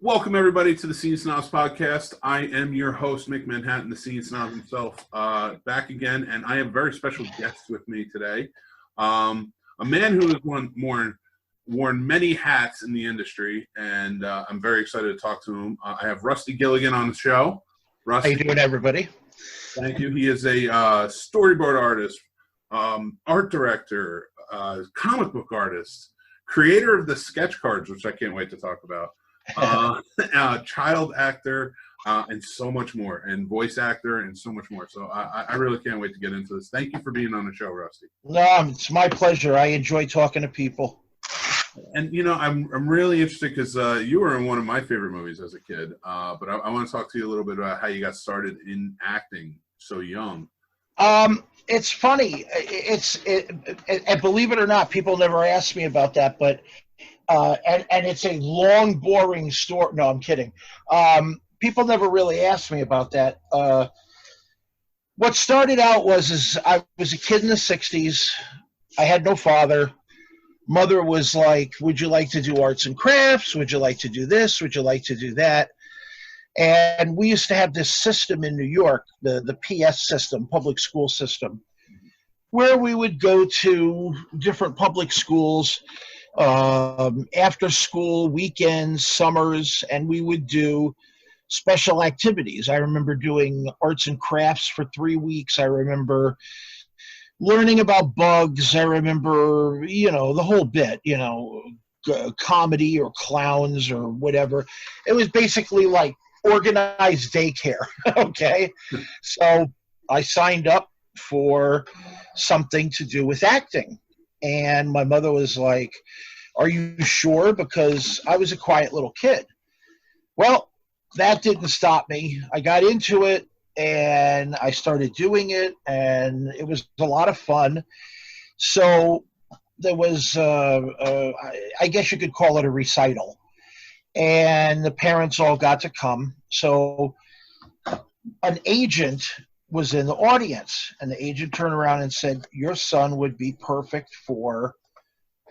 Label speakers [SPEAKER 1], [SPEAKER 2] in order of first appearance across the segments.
[SPEAKER 1] Welcome, everybody, to the Scene Snobs podcast. I am your host, Mick Manhattan, the Scene Snob himself, back again, and I have a very special guest with me today. A man who has worn many hats in the industry, and I'm very excited to talk to him. I have Rusty Gilligan on the show. Rusty,
[SPEAKER 2] how you doing, everybody?
[SPEAKER 1] Thank you. He is a storyboard artist, art director, comic book artist, creator of the sketch cards, which I can't wait to talk about. Child actor, and so much more, and voice actor, and so much more. So I really can't wait to get into this. Thank you for being on the show, Rusty.
[SPEAKER 2] No, it's my pleasure. I enjoy talking to people.
[SPEAKER 1] And I'm really interested because you were in one of my favorite movies as a kid. But I want to talk to you a little bit about how you got started in acting so young.
[SPEAKER 2] It's funny. And believe it or not, people never ask me about that, but. And it's a long, boring story. No, I'm kidding. People never really asked me about that. What started out was I was a kid in the 60s. I had no father. Mother was like, would you like to do arts and crafts? Would you like to do this? Would you like to do that? And we used to have this system in New York, the PS system, public school system, where we would go to different public schools after school, weekends, summers, and we would do special activities. I remember doing arts and crafts for 3 weeks. I remember learning about bugs. I remember, the whole bit, comedy or clowns or whatever. It was basically like organized daycare. Okay. So I signed up for something to do with acting. And my mother was like, are you sure? Because I was a quiet little kid. Well, that didn't stop me. I got into it and I started doing it, and it was a lot of fun. So there was, I guess you could call it a recital. And the parents all got to come. So an agent was in the audience, and the agent turned around and said, your son would be perfect for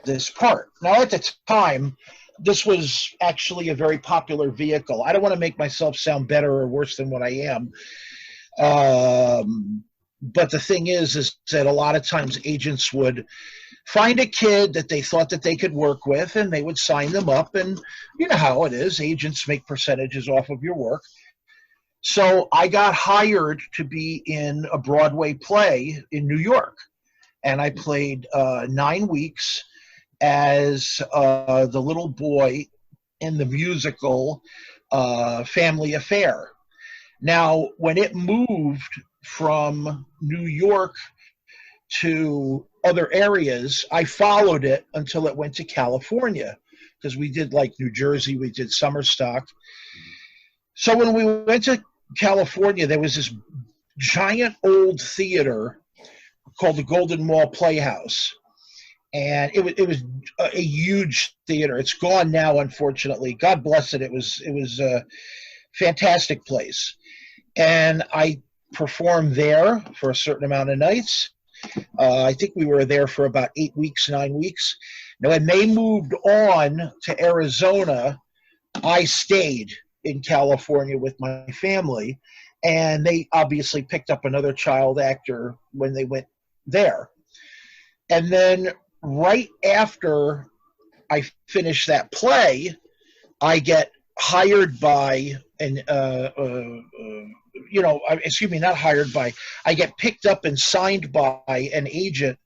[SPEAKER 2] this part. Now, at the time, this was actually a very popular vehicle. I don't want to make myself sound better or worse than what I am. But the thing is that a lot of times agents would find a kid that they thought that they could work with, and they would sign them up. And you know how it is. Agents make percentages off of your work. So I got hired to be in a Broadway play in New York, and I played 9 weeks as the little boy in the musical Family Affair. Now, when it moved from New York to other areas, I followed it until it went to California, because we did like New Jersey, we did summer stock. So when we went to California, there was this giant old theater called the Golden Mall Playhouse. And it was a huge theater. It's gone now, unfortunately. God bless it. It was a fantastic place. And I performed there for a certain amount of nights. I think we were there for about 8 weeks, 9 weeks. Now, when they moved on to Arizona, I stayed in California with my family, and they obviously picked up another child actor when they went there. And then right after I finished that play, I get hired by I get picked up and signed by an agent.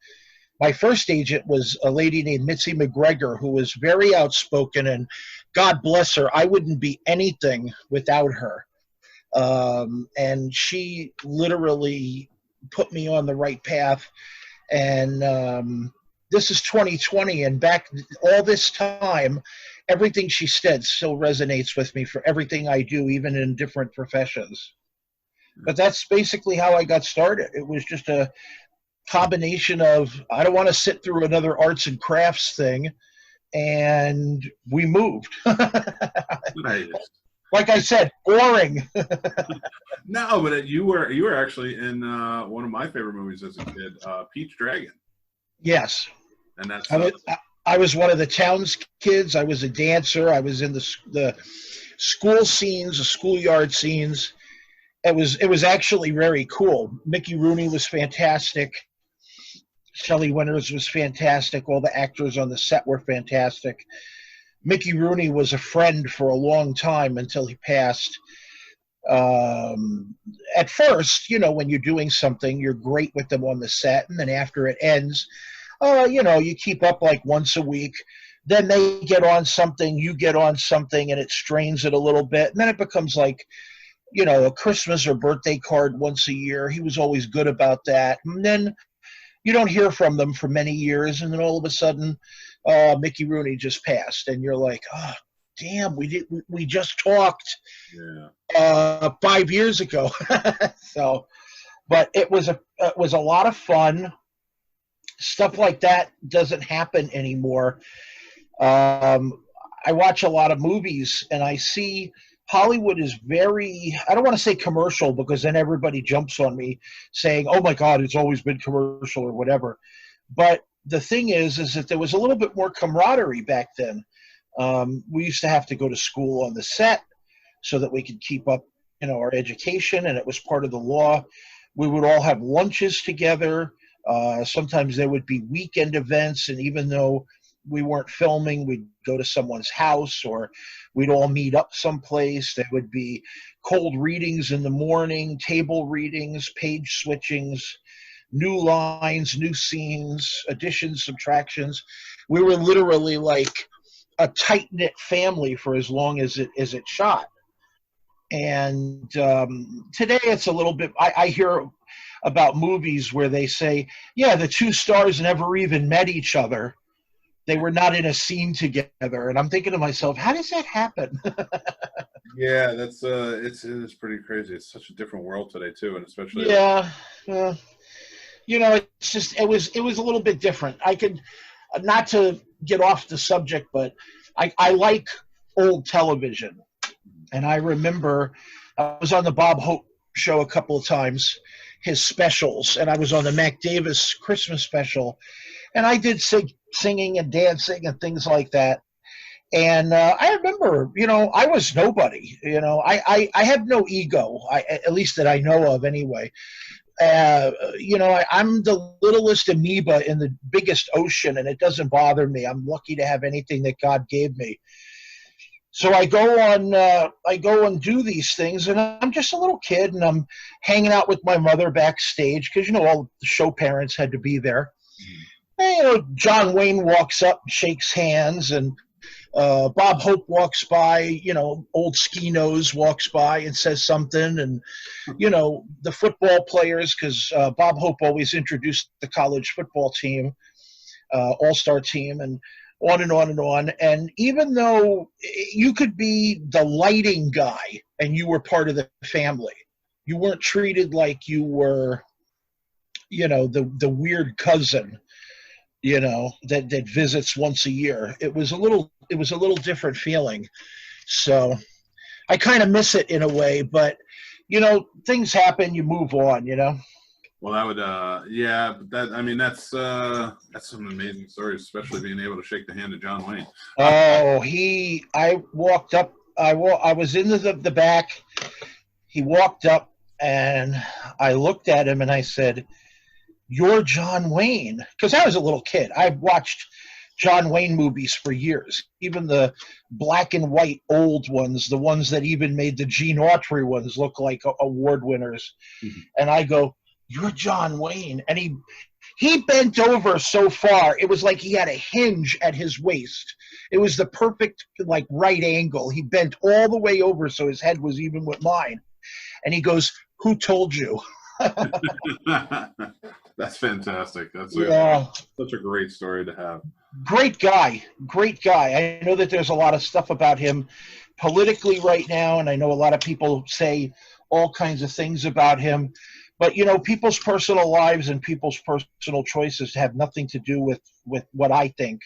[SPEAKER 2] My first agent was a lady named Mitzi McGregor, who was very outspoken, and God bless her, I wouldn't be anything without her. And she literally put me on the right path. And this is 2020, and back all this time, everything she said still resonates with me for everything I do, even in different professions. But that's basically how I got started. It was just a combination of, I don't want to sit through another arts and crafts thing, and we moved.
[SPEAKER 1] Nice.
[SPEAKER 2] Like I said, boring.
[SPEAKER 1] No, but you were actually in one of my favorite movies as a kid, Pete's Dragon.
[SPEAKER 2] Yes.
[SPEAKER 1] And that's
[SPEAKER 2] I was one of the town's kids. I was a dancer. I was in the school scenes, the schoolyard scenes. It was actually very cool. Mickey Rooney was fantastic. Shelley Winters was fantastic. All the actors on the set were fantastic. Mickey Rooney was a friend for a long time until he passed. At first, when you're doing something, you're great with them on the set, and then after it ends, you keep up like once a week. Then they get on something, you get on something, and it strains it a little bit, and then it becomes like, a Christmas or birthday card once a year. He was always good about that. And then you don't hear from them for many years, and then all of a sudden, Mickey Rooney just passed, and you're like, oh, damn, we just talked 5 years ago. So, but it was a lot of fun. Stuff like that doesn't happen anymore. I watch a lot of movies, and I see Hollywood is very, I don't want to say commercial, because then everybody jumps on me saying, oh my God, it's always been commercial or whatever. But the thing is that there was a little bit more camaraderie back then. We used to have to go to school on the set so that we could keep up, our education, and it was part of the law. We would all have lunches together. Sometimes there would be weekend events, and even though we weren't filming, we'd go to someone's house, or we'd all meet up someplace. There would be cold readings in the morning, table readings, page switchings, new lines, new scenes, additions, subtractions. We were literally like a tight-knit family for as long as it shot. And today it's a little bit, I hear about movies where they say, yeah, the two stars never even met each other. They were not in a scene together. And I'm thinking to myself, how does that happen?
[SPEAKER 1] Yeah, that's it's pretty crazy. It's such a different world today too, and especially
[SPEAKER 2] it's just it was a little bit different. I could, not to get off the subject, but I like old television. And I remember I was on the Bob Hope show a couple of times, his specials, and I was on the Mac Davis Christmas special, and I did singing and dancing and things like that. And I remember, I was nobody. I had no ego, at least that I know of anyway. I'm the littlest amoeba in the biggest ocean, and it doesn't bother me. I'm lucky to have anything that God gave me. So I go and do these things, and I'm just a little kid, and I'm hanging out with my mother backstage because, all the show parents had to be there. And, John Wayne walks up and shakes hands, and Bob Hope walks by, old Ski Nose walks by and says something, and, the football players, because Bob Hope always introduced the college football team, all-star team, and on and on and on. And even though you could be the lighting guy and you were part of the family, you weren't treated like you were, the weird cousin, that visits once a year. It was a little different feeling. So I kind of miss it in a way, but things happen, you move on,
[SPEAKER 1] Well, that would, that's some amazing stories, especially being able to shake the hand of John Wayne.
[SPEAKER 2] I walked up, I was in the back. He walked up, and I looked at him and I said, "You're John Wayne," because I was a little kid. I've watched John Wayne movies for years, even the black and white old ones, the ones that even made the Gene Autry ones look like award winners. Mm-hmm. And I go, "You're John Wayne." And he bent over so far, it was like he had a hinge at his waist. It was the perfect, right angle. He bent all the way over so his head was even with mine. And he goes, "Who told you?"
[SPEAKER 1] That's fantastic. That's such a great story to have.
[SPEAKER 2] Great guy. I know that there's a lot of stuff about him politically right now, and I know a lot of people say all kinds of things about him. But, people's personal lives and people's personal choices have nothing to do with what I think.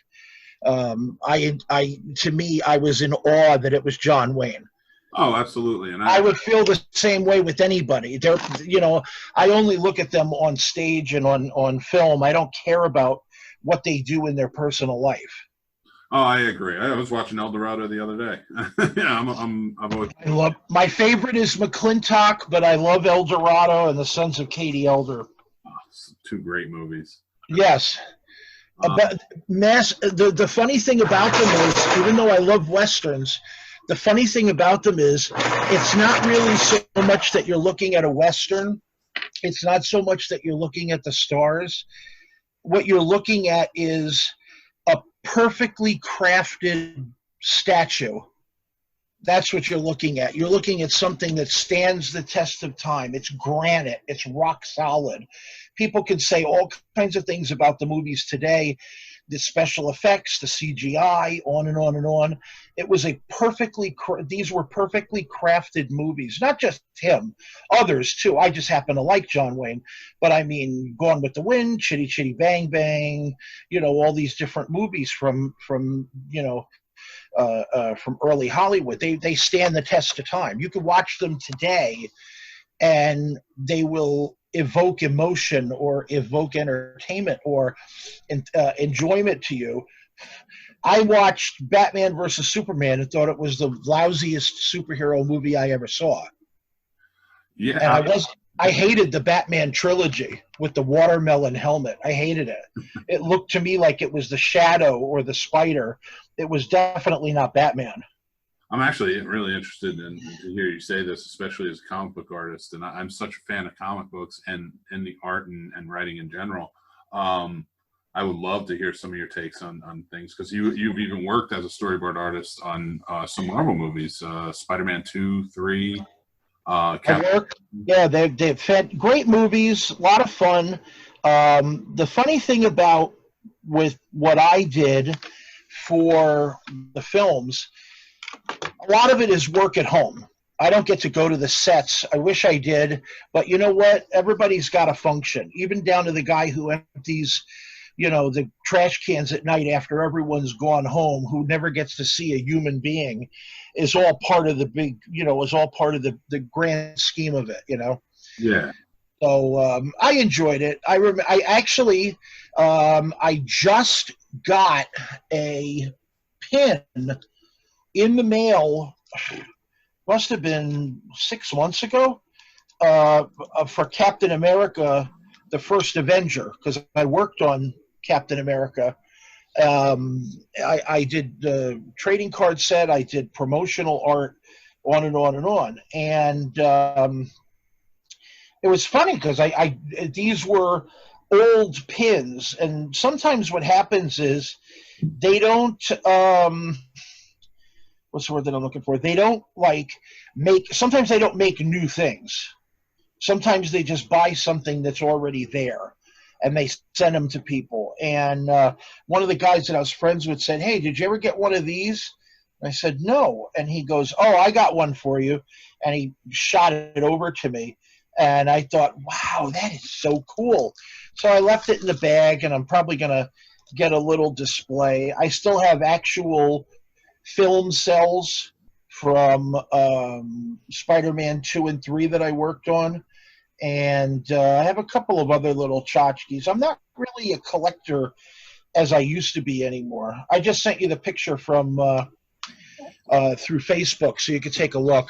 [SPEAKER 2] To me, I was in awe that it was John Wayne.
[SPEAKER 1] Oh, absolutely. And
[SPEAKER 2] I would feel the same way with anybody. I only look at them on stage and on film. I don't care about what they do in their personal life.
[SPEAKER 1] Oh, I agree. I was watching El Dorado the other day. Yeah, I've always.
[SPEAKER 2] I love my favorite is McClintock, but I love El Dorado and the Sons of Katie Elder.
[SPEAKER 1] Two great movies.
[SPEAKER 2] Yes. But the funny thing about them is, even though I love westerns, the funny thing about them is it's not really so much that you're looking at a western. It's not so much that you're looking at the stars. What you're looking at is a perfectly crafted statue. That's what you're looking at. You're looking at something that stands the test of time. It's granite. It's rock solid. People can say all kinds of things about the movies today, the special effects, the CGI, on and on and on. It was these were perfectly crafted movies. Not just him, others too. I just happen to like John Wayne, but I mean, Gone with the Wind, Chitty Chitty Bang Bang, all these different movies from early Hollywood. They stand the test of time. You can watch them today, and they will evoke emotion or evoke entertainment or enjoyment to you. I watched Batman versus Superman and thought it was the lousiest superhero movie I ever saw.
[SPEAKER 1] Yeah,
[SPEAKER 2] And I hated the Batman trilogy with the watermelon helmet. I hated it. It looked to me like it was the Shadow or the Spider. It was definitely not Batman.
[SPEAKER 1] I'm actually really interested to hear you say this, especially as a comic book artist. And I'm such a fan of comic books and the art and writing in general. I would love to hear some of your takes on things, because you've even worked as a storyboard artist on some Marvel movies, Spider-Man 2, 3.
[SPEAKER 2] Yeah, they've had great movies, a lot of fun. The funny thing with what I did for the films, a lot of it is work at home. I don't get to go to the sets. I wish I did, but you know what? Everybody's got a function, even down to the guy who empties, the trash cans at night after everyone's gone home, who never gets to see a human being, is all part of the big, is all part of the grand scheme of it,
[SPEAKER 1] Yeah.
[SPEAKER 2] So I enjoyed it. I actually, I just got a pin in the mail, must have been 6 months ago, for Captain America, the First Avenger, because I worked on Captain America. I did the trading card set, I did promotional art, on and on and on. And it was funny because these were old pins, and sometimes what happens is they don't what's the word that I'm looking for? They don't sometimes they don't make new things. Sometimes they just buy something that's already there and they send them to people. And one of the guys that I was friends with said, "Hey, did you ever get one of these?" And I said, "No." And he goes, "Oh, I got one for you." And he shot it over to me. And I thought, wow, that is so cool. So I left it in the bag, and I'm probably going to get a little display. I still have actual film cells from Spider-Man 2 and 3 that I worked on. And I have a couple of other little tchotchkes. I'm not really a collector as I used to be anymore. I just sent you the picture from through Facebook so you could take a look.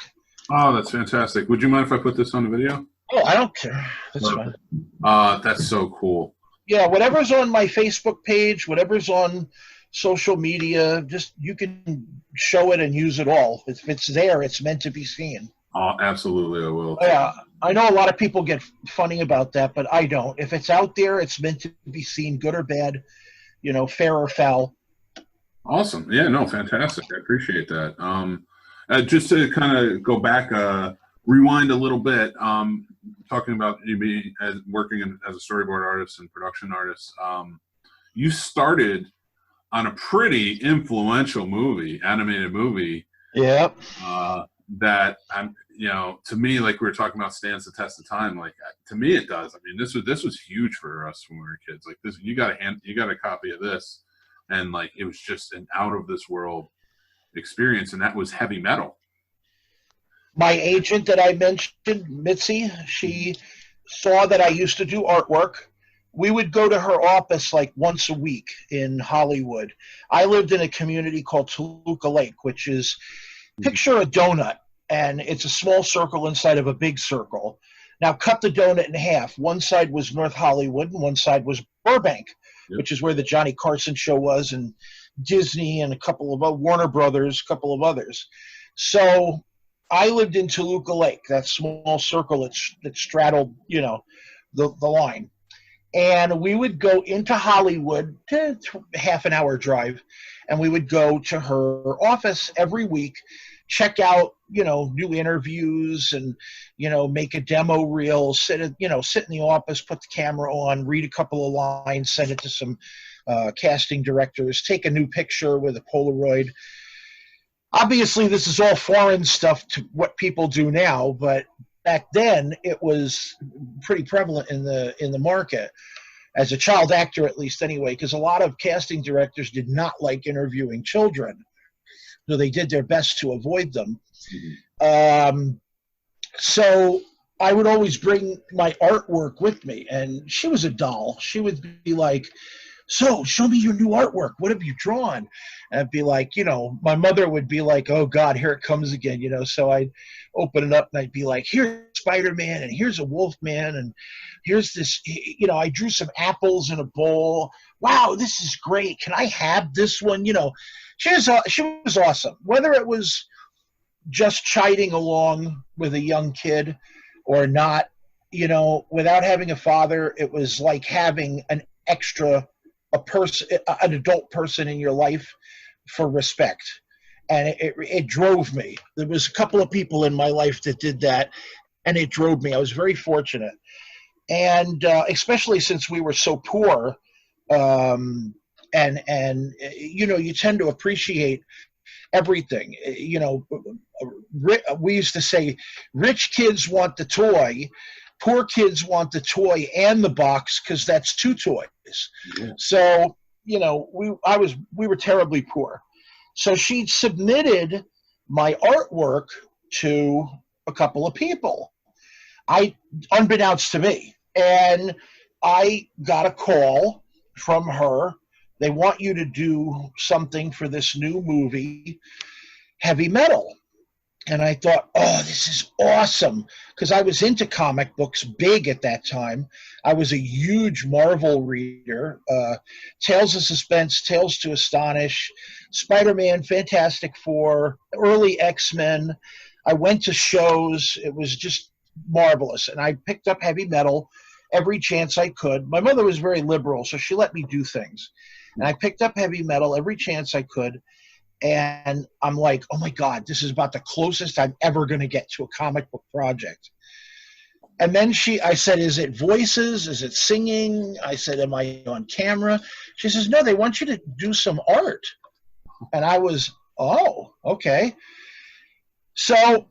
[SPEAKER 1] Oh, that's fantastic. Would you mind if I put this on the video?
[SPEAKER 2] Oh, I don't care. That's fine.
[SPEAKER 1] That's so cool.
[SPEAKER 2] Yeah, whatever's on my Facebook page, whatever's on social media, just you can show it and use it all. If it's there, it's meant to be seen.
[SPEAKER 1] Oh, absolutely, I will.
[SPEAKER 2] Yeah, I know a lot of people get funny about that, but I don't. If it's out there, it's meant to be seen, good or bad, fair or foul.
[SPEAKER 1] Awesome. Yeah, no, fantastic. I appreciate that. Just to kind of go back, rewind a little bit, talking about you being working as a storyboard artist and production artist. You started on a pretty influential animated movie.
[SPEAKER 2] Yep.
[SPEAKER 1] That to me, like we were talking about, stands the test of time. Like to me, it does. I mean, this was huge for us when we were kids. Like this, you got a copy of this, and like it was just an out of this world experience, and that was heavy metal.
[SPEAKER 2] My agent that I mentioned, Mitzi, she saw that I used to do artwork, we would go to her office like once a week in Hollywood. I lived in a community called Toluca Lake, which is, picture a donut, and it's a small circle inside of a big circle. Now cut the donut in half. One side was North Hollywood and one side was Burbank, which is where the Johnny Carson show was, and Disney and a couple of Warner Brothers, a couple of others. So I lived in Toluca Lake, that small circle that straddled, the line. And we would go into Hollywood, half an hour drive, and we would go to her office every week, check out, new interviews and, make a demo reel, sit in the office, put the camera on, read a couple of lines, send it to some casting directors, take a new picture with a Polaroid. Obviously, this is all foreign stuff to what people do now, but back then it was pretty prevalent in the market, as a child actor at least anyway, because a lot of casting directors did not like interviewing children, so they did their best to avoid them. So I would always bring my artwork with me, and she was a doll. She would be like, so show me your new artwork. What have you drawn? And I'd be like, my mother would be like, oh God, here it comes again, so I'd open it up and I'd be like, here's Spider-Man, and here's a Wolfman, and here's this, I drew some apples in a bowl. Wow, this is great. Can I have this one? She was awesome. Whether it was just chiding along with a young kid or not, without having a father, it was like having an adult person in your life for respect. And it drove me. There was a couple of people in my life that did that, and it drove me. I was very fortunate. And especially since we were so poor, and you tend to appreciate everything. We used to say, rich kids want the toy, poor kids want the toy and the box, because that's two toys. Yeah. So, we were terribly poor. So she submitted my artwork to a couple of people, unbeknownst to me. And I got a call from her. They want you to do something for this new movie, Heavy Metal. And I thought, oh, this is awesome, because I was into comic books big at that time. I was a huge Marvel reader. Tales of Suspense, Tales to Astonish, Spider-Man, Fantastic Four, early X-Men. I went to shows. It was just marvelous. And I picked up Heavy Metal every chance I could. My mother was very liberal, so she let me do things. And I picked up Heavy Metal every chance I could. And I'm like, oh my God, this is about the closest I'm ever going to get to a comic book project. And then I said, is it voices? Is it singing? I said, am I on camera? She says, no, they want you to do some art. And I was, oh, okay. So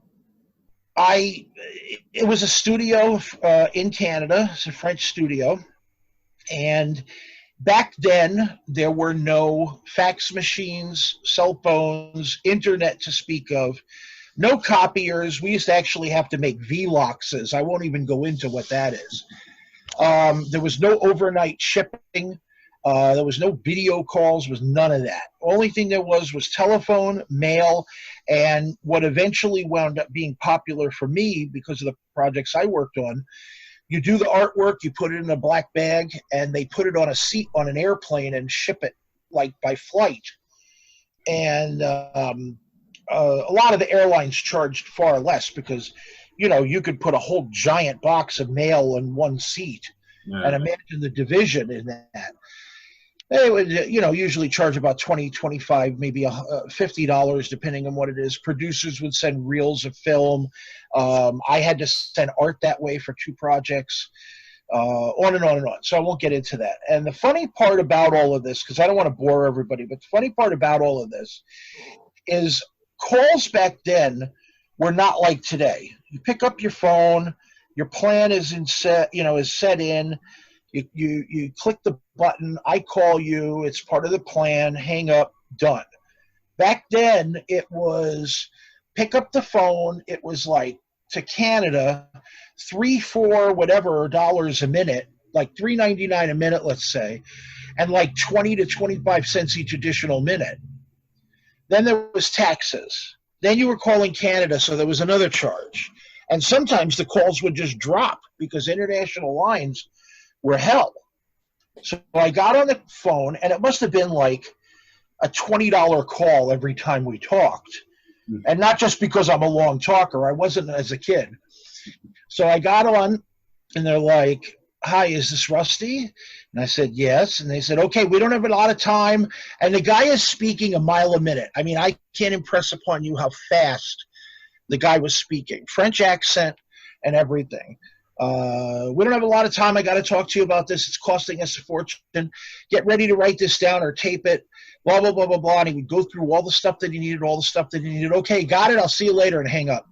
[SPEAKER 2] it was a studio in Canada. It's a French studio. And back then, there were no fax machines, cell phones, internet to speak of, no copiers. We used to actually have to make Veloxes. I won't even go into what that is. There was no overnight shipping. There was no video calls, was none of that. Only thing there was telephone, mail, and what eventually wound up being popular for me because of the projects I worked on. You do the artwork, you put it in a black bag, and they put it on a seat on an airplane and ship it like by flight. And a lot of the airlines charged far less because, you could put a whole giant box of mail in one seat. Yeah. And imagine the division in that. They would, usually charge about $20, $25, maybe $50, depending on what it is. Producers would send reels of film. I had to send art that way for 2 projects, on and on and on. So I won't get into that. And the funny part about all of this, because I don't want to bore everybody, but the funny part about all of this is calls back then were not like today. You pick up your phone, your plan is set in. You click the button, I call you, it's part of the plan, hang up, done. Back then, it was pick up the phone, it was like to Canada, $3, $4, whatever dollars a minute, like $3.99 a minute, let's say, and like 20 to 25 cents each additional minute. Then there was taxes. Then you were calling Canada, so there was another charge. And sometimes the calls would just drop because international lines were hell. So I got on the phone, and it must have been like a $20 call every time we talked. And not just because I'm a long talker. I wasn't as a kid. So I got on, and they're like, "Hi, is this Rusty?" And I said, "Yes." And they said, "Okay, we don't have a lot of time." And the guy is speaking a mile a minute. I mean, I can't impress upon you how fast the guy was speaking. French accent and everything. "We don't have a lot of time. I got to talk to you about this. It's costing us a fortune. Get ready to write this down or tape it. Blah, blah, blah, blah, blah." And he would go through all the stuff that he needed, all the stuff that he needed. "Okay, got it. I'll see you later," and hang up.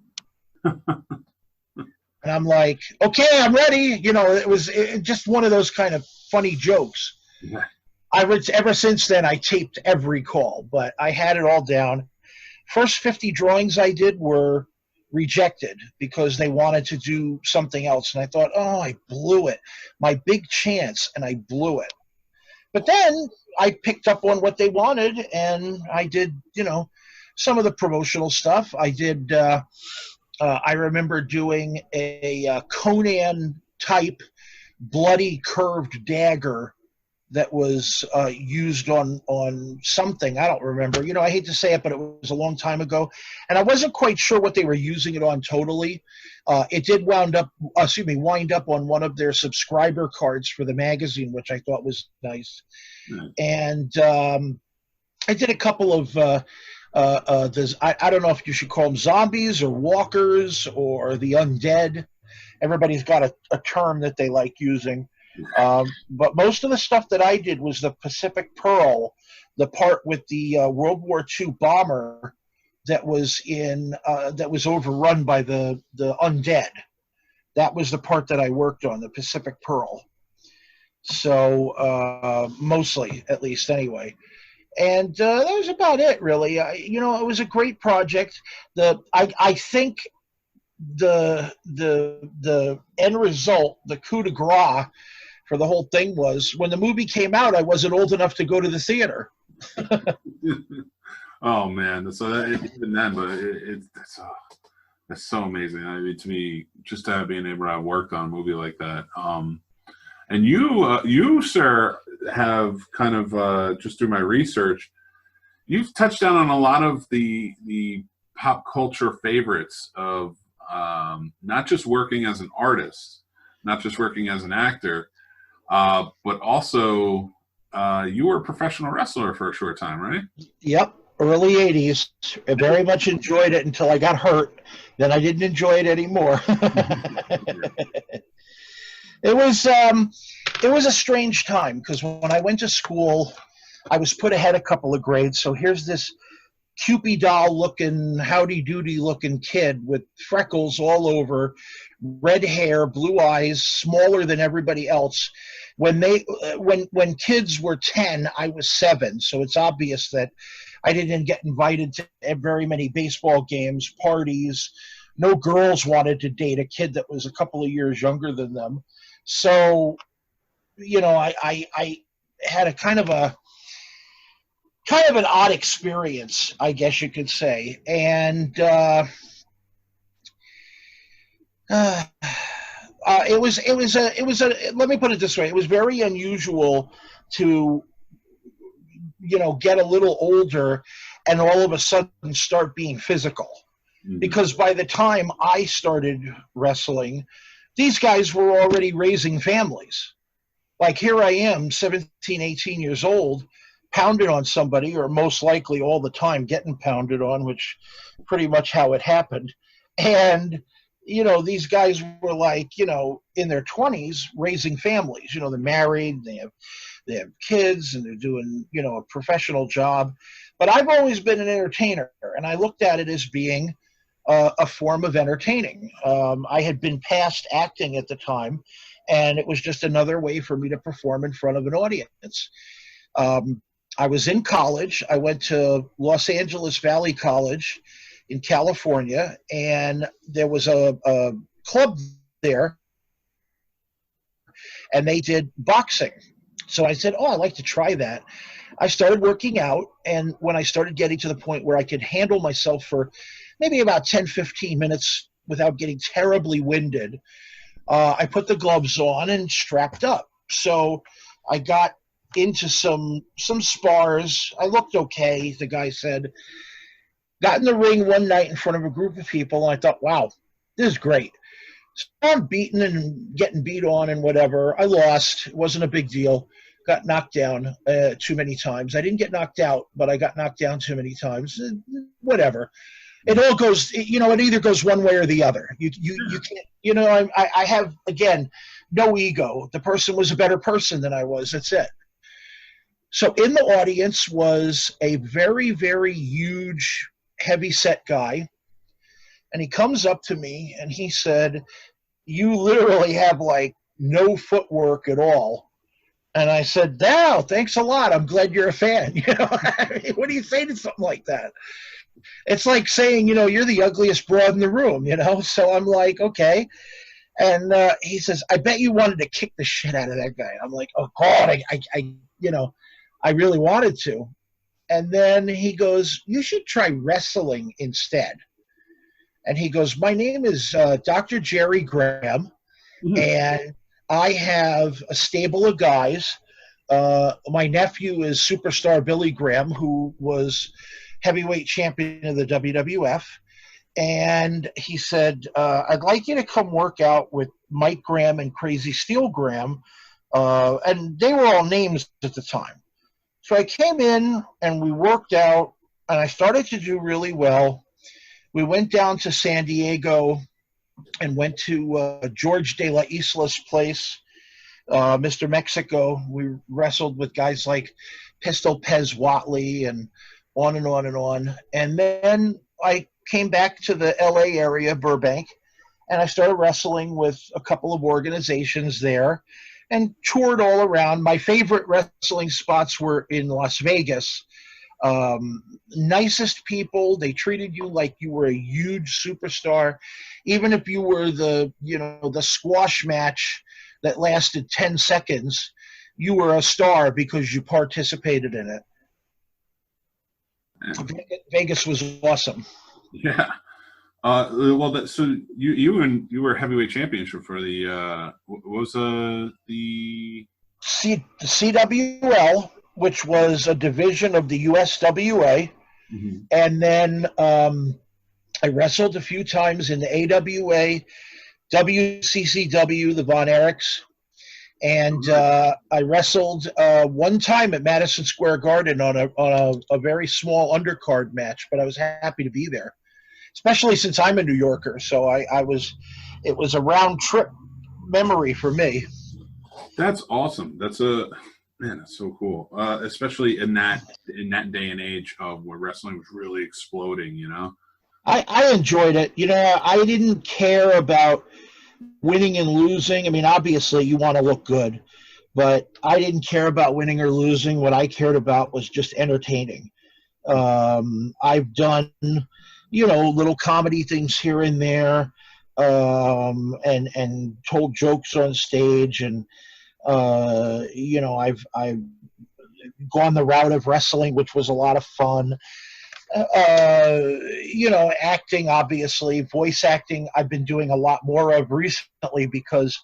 [SPEAKER 2] And I'm like, "Okay, I'm ready." You know, it was just one of those kind of funny jokes.
[SPEAKER 1] Yeah.
[SPEAKER 2] Ever since then, I taped every call, but I had it all down. First 50 drawings I did were rejected because they wanted to do something else. And I thought, oh, I blew it. My big chance, and I blew it. But then I picked up on what they wanted, and I did, you know, some of the promotional stuff. I did, I remember doing a Conan-type bloody curved dagger that was used on something. I don't remember. You know, I hate to say it, but it was a long time ago. And I wasn't quite sure what they were using it on totally. It did wind up on one of their subscriber cards for the magazine, which I thought was nice. Mm. And I did a couple of, I don't know if you should call them zombies or walkers or the undead. Everybody's got a term that they like using. But most of the stuff that I did was the Pacific Pearl, the part with the World War II bomber that was overrun by the undead. That was the part that I worked on, the Pacific Pearl. So mostly, at least, anyway. And that was about it, really. You know, it was a great project. I think the end result, the coup de grace for the whole thing was when the movie came out, I wasn't old enough to go to the theater.
[SPEAKER 1] Oh man, so that, even then, but that's so amazing. I mean, to me, just being able to have worked on a movie like that. And you, sir, have kind of just through my research, you've touched down on a lot of the pop culture favorites of not just working as an artist, not just working as an actor, but also you were a professional wrestler for a short time, right?
[SPEAKER 2] Yep, early 80s. I very much enjoyed it until I got hurt. Then I didn't enjoy it anymore. It was a strange time because when I went to school, I was put ahead a couple of grades. So here's this Cupid doll looking, howdy doody looking kid with freckles all over, red hair, blue eyes, smaller than everybody else. When kids were 10, I was 7. So it's obvious that I didn't get invited to very many baseball games, parties. No girls wanted to date a kid that was a couple of years younger than them. So, you know, I had a kind of an odd experience, I guess you could say. And it was let me put it this way. It was very unusual to, you know, get a little older and all of a sudden start being physical. Mm-hmm. Because by the time I started wrestling, these guys were already raising families. Like here I am, 17, 18 years old, pounded on somebody, or most likely all the time getting pounded on, which pretty much how it happened. And, you know, these guys were like, you know, in their 20s raising families. You know, they're married, they have kids, and they're doing, you know, a professional job. But I've always been an entertainer, and I looked at it as being a form of entertaining. I had been past acting at the time, and it was just another way for me to perform in front of an audience. I was in college. I went to Los Angeles Valley College in California, and there was a club there, and they did boxing. So I said, oh, I'd like to try that. I started working out, and when I started getting to the point where I could handle myself for maybe about 10, 15 minutes without getting terribly winded, I put the gloves on and strapped up. So I got into some spars. I looked okay, the guy said. Got in the ring one night in front of a group of people, and I thought, wow, this is great. So I'm beaten and getting beat on and whatever. I lost. It wasn't a big deal. Got knocked down too many times. I didn't get knocked out, but I got knocked down too many times. Whatever. It all goes, it either goes one way or the other. You can't, I have, again, no ego. The person was a better person than I was. That's it. So in the audience was a very, very huge, heavy-set guy. And he comes up to me and he said, you literally have like no footwork at all. And I said, wow, thanks a lot. I'm glad you're a fan. What do you say to something like that? It's like saying, you're the ugliest broad in the room, So I'm like, okay. And he says, I bet you wanted to kick the shit out of that guy. I'm like, oh God, I really wanted to. And then he goes, you should try wrestling instead. And he goes, my name is Dr. Jerry Graham, and I have a stable of guys. My nephew is superstar Billy Graham, who was heavyweight champion of the WWF. And he said, I'd like you to come work out with Mike Graham and Crazy Steel Graham. And they were all names at the time. So I came in and we worked out, and I started to do really well. We went down to San Diego and went to George de la Isla's place, Mr. Mexico. We wrestled with guys like Pistol Pez Watley and on and on and on. And then I came back to the LA area, Burbank, and I started wrestling with a couple of organizations there and toured all around. My favorite wrestling spots were in Las Vegas. Nicest people. They treated you like you were a huge superstar. Even if you were the squash match that lasted 10 seconds, you were a star because you participated in it. Vegas was awesome.
[SPEAKER 1] Yeah. So you were heavyweight championship for the what was the
[SPEAKER 2] CWL, which was a division of the USWA, and then I wrestled a few times in the AWA, WCCW, the Von Erichs, and I wrestled one time at Madison Square Garden on a very small undercard match, but I was happy to be there, especially since I'm a New Yorker. So it was a round trip memory for me.
[SPEAKER 1] That's awesome. That's so cool. Especially in that day and age of where wrestling was really exploding,
[SPEAKER 2] I enjoyed it. I didn't care about winning and losing. I mean, obviously you want to look good, but I didn't care about winning or losing. What I cared about was just entertaining. I've done, little comedy things here and there, and told jokes on stage, and I've gone the route of wrestling, which was a lot of fun. Acting, obviously, voice acting, I've been doing a lot more of recently because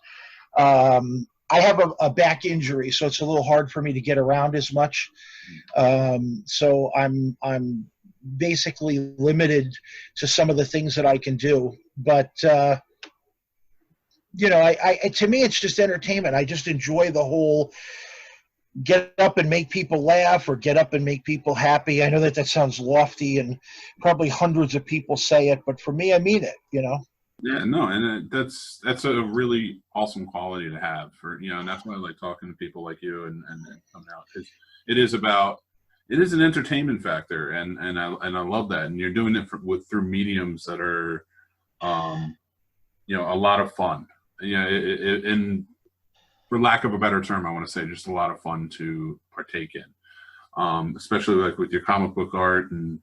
[SPEAKER 2] I have a back injury, so it's a little hard for me to get around as much. So I'm basically limited to some of the things that I can do. But to me, it's just entertainment. I just enjoy the whole get up and make people laugh or get up and make people happy. I know that sounds lofty and probably hundreds of people say it, but for me, I mean it,
[SPEAKER 1] Yeah, no, and that's a really awesome quality to have and that's why I like talking to people like you and coming out, because it is an entertainment factor, and I love that, and you're doing it through mediums that are, a lot of fun, and for lack of a better term, I want to say just a lot of fun to partake in, especially like with your comic book art and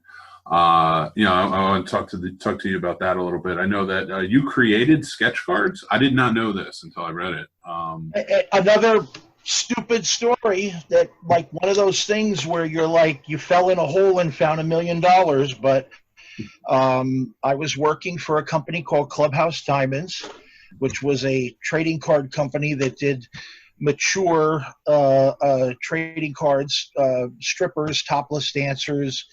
[SPEAKER 1] I want to talk to you about that a little bit. I know that you created sketch cards. I did not know this until I read it.
[SPEAKER 2] Another stupid story that, like, one of those things where you're like, you fell in a hole and found $1 million. But I was working for a company called Clubhouse Diamonds, which was a trading card company that did mature trading cards, strippers, topless dancers,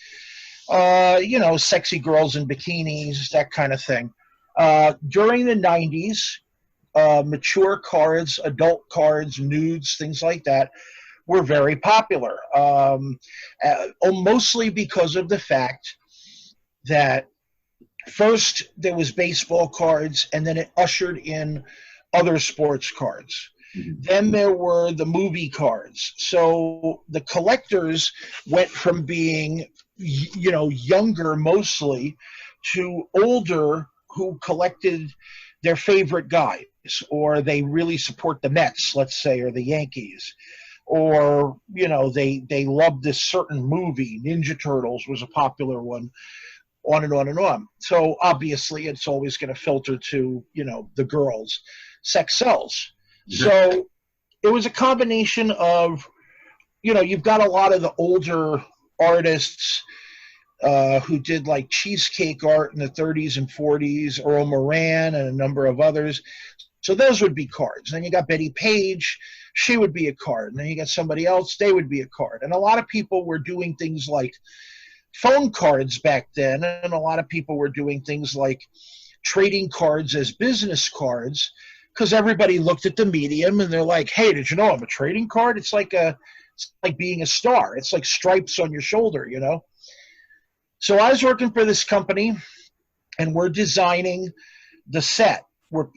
[SPEAKER 2] sexy girls in bikinis, that kind of thing. During the 90s, mature cards, adult cards, nudes, things like that were very popular, mostly because of the fact that first there was baseball cards, and then it ushered in other sports cards. Then there were the movie cards. So the collectors went from being, younger mostly to older, who collected their favorite guys, or they really support the Mets, let's say, or the Yankees, or, they loved this certain movie. Ninja Turtles was a popular one, on and on and on. So obviously it's always going to filter to, the girls. Sex sells. So it was a combination of, you've got a lot of the older artists who did like cheesecake art in the 30s and 40s, Earl Moran and a number of others. So those would be cards. Then you got Betty Page, she would be a card. And then you got somebody else, they would be a card. And a lot of people were doing things like phone cards back then, and a lot of people were doing things like trading cards as business cards, because everybody looked at the medium and they're like, hey, did you know I'm a trading card? It's like being a star. It's like stripes on your shoulder, So I was working for this company, and we're designing the set.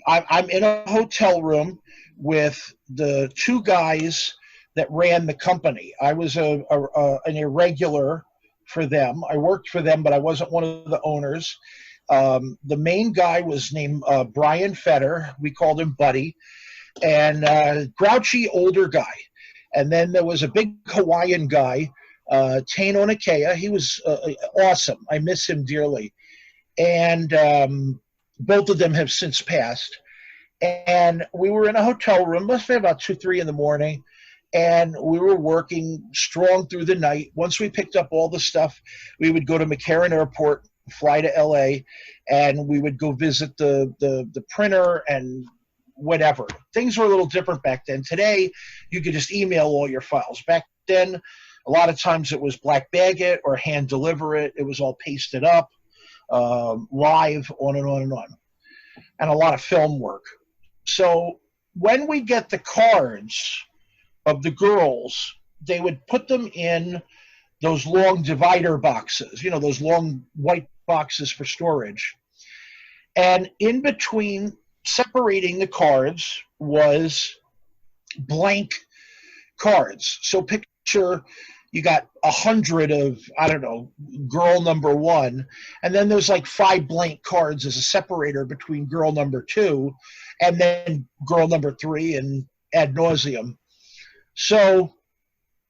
[SPEAKER 2] I'm in a hotel room with the two guys that ran the company. I was an irregular for them. I worked for them, but I wasn't one of the owners. The main guy was named Brian Fetter. We called him Buddy, and grouchy older guy. And then there was a big Hawaiian guy, Tane Onakea. He was awesome. I miss him dearly. And both of them have since passed. And we were in a hotel room, must be about 2, 3 in the morning, and we were working strong through the night. Once we picked up all the stuff, we would go to McCarran Airport, fly to LA, and we would go visit the printer and whatever. Things were a little different back then. Today, you could just email all your files. Back then, a lot of times it was black bag it or hand deliver it. It was all pasted up, live, on and on and on, and a lot of film work. So when we get the cards of the girls, they would put them in those long divider boxes, those long white boxes for storage. And in between, separating the cards, was blank cards. So picture you got 100 of, I don't know, girl number 1, and then there's like 5 blank cards as a separator between girl number 2 and then girl number 3, and ad nauseum. So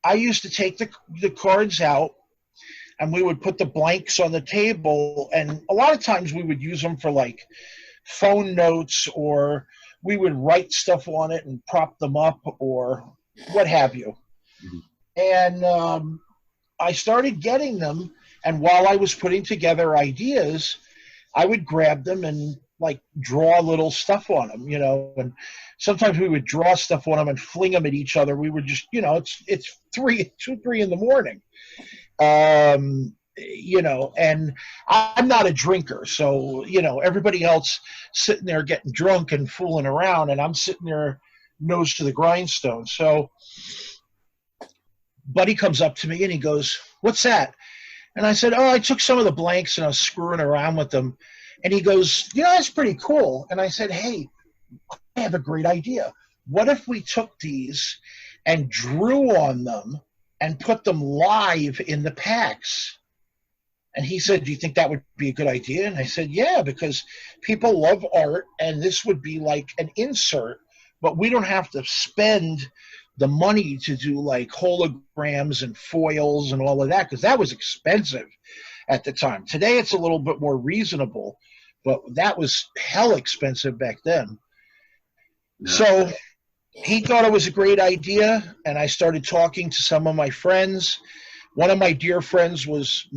[SPEAKER 2] I used to take the cards out, and we would put the blanks on the table, and a lot of times we would use them for like phone notes, or we would write stuff on it and prop them up, or what have you. Mm-hmm. And I started getting them, and while I was putting together ideas, I would grab them and like draw little stuff on them, and sometimes we would draw stuff on them and fling them at each other. We were just, it's 2, 3 in the morning. And I'm not a drinker. So, everybody else sitting there getting drunk and fooling around, and I'm sitting there nose to the grindstone. So Buddy comes up to me and he goes, "What's that?" And I said, "Oh, I took some of the blanks and I was screwing around with them." And he goes, "That's pretty cool." And I said, "Hey, I have a great idea. What if we took these and drew on them and put them live in the packs?" And he said, "Do you think that would be a good idea?" And I said, "Yeah, because people love art, and this would be like an insert, but we don't have to spend the money to do like holograms and foils and all of that, because that was expensive. at the time. Today it's a little bit more reasonable, but that was hell expensive back then.
[SPEAKER 1] Yeah.
[SPEAKER 2] So he thought it was a great idea, and I started talking to some of my friends. One of my dear friends was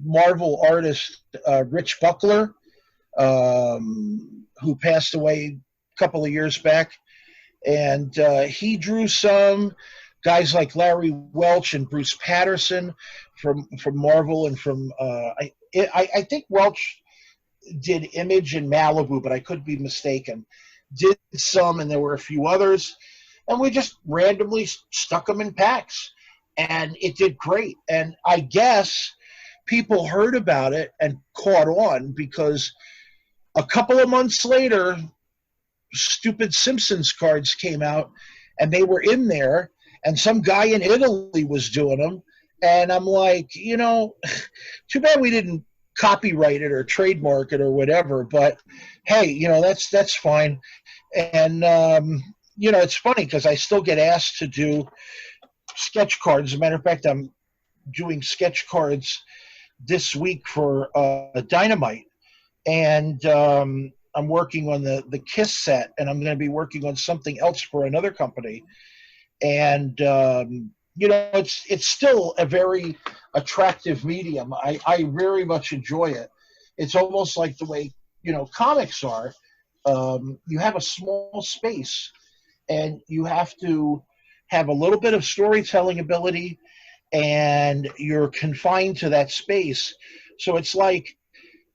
[SPEAKER 2] Marvel artist Rich Buckler, who passed away a couple of years back. And he drew some guys like Larry Welch and Bruce Patterson from Marvel, and from I think Welch did Image and Malibu, but I could be mistaken. Did some, and there were a few others, and we just randomly stuck them in packs, and it did great. And I guess people heard about it and caught on, because a couple of months later, stupid Simpsons cards came out, and they were in there, and some guy in Italy was doing them, and I'm like, too bad we didn't copyright it or trademark it or whatever, but hey, that's fine. And it's funny because I still get asked to do sketch cards. As a matter of fact, I'm doing sketch cards this week for Dynamite, and I'm working on the Kiss set, and I'm going to be working on something else for another company. And it's still a very attractive medium. I very much enjoy it. It's almost like the way comics are. You have a small space, and you have to have a little bit of storytelling ability, and you're confined to that space. So it's like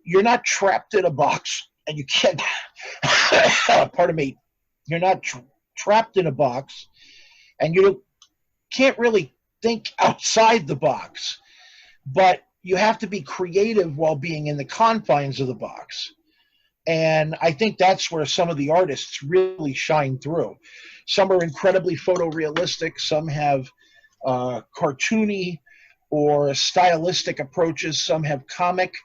[SPEAKER 2] you're not trapped in a box, and you can't pardon me, you're not trapped in a box, and you can't really think outside the box, but you have to be creative while being in the confines of the box. And I think that's where some of the artists really shine through. Some are incredibly photorealistic. Some have cartoony or stylistic approaches. Some have comic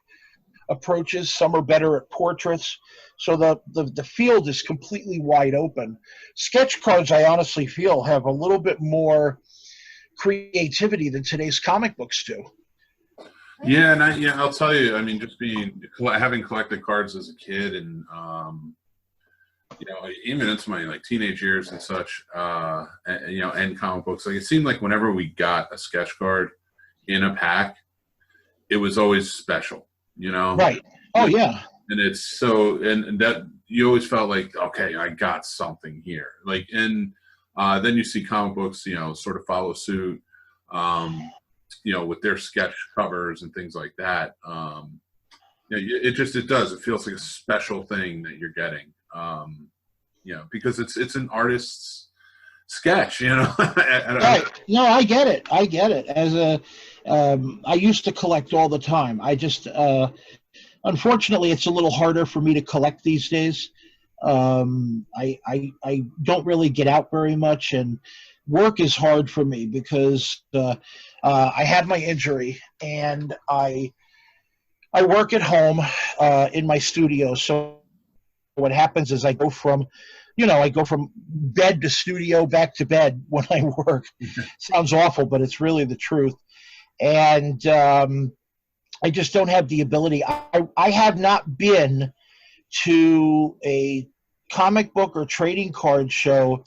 [SPEAKER 2] approaches. Some are better at portraits. So the field is completely wide open. Sketch cards, I honestly feel, have a little bit more creativity than today's comic books do.
[SPEAKER 1] Yeah, and I'll tell you, I mean, just having collected cards as a kid, and even into my teenage years and such, and comic books, it seemed like whenever we got a sketch card in a pack, it was always special,
[SPEAKER 2] Right. Oh, yeah.
[SPEAKER 1] And it's so, and that you always felt like, okay, I got something here. Then you see comic books, sort of follow suit, with their sketch covers and things like that. It does. It feels like a special thing that you're getting, because it's an artist's sketch,
[SPEAKER 2] Right. No, I get it. As I used to collect all the time. I just, unfortunately, it's a little harder for me to collect these days. I don't really get out very much, and work is hard for me because I had my injury, and I work at home in my studio. So what happens is I go from bed to studio, back to bed when I work. Sounds awful, but it's really the truth. And I just don't have the ability. I have not been to a comic book or trading card show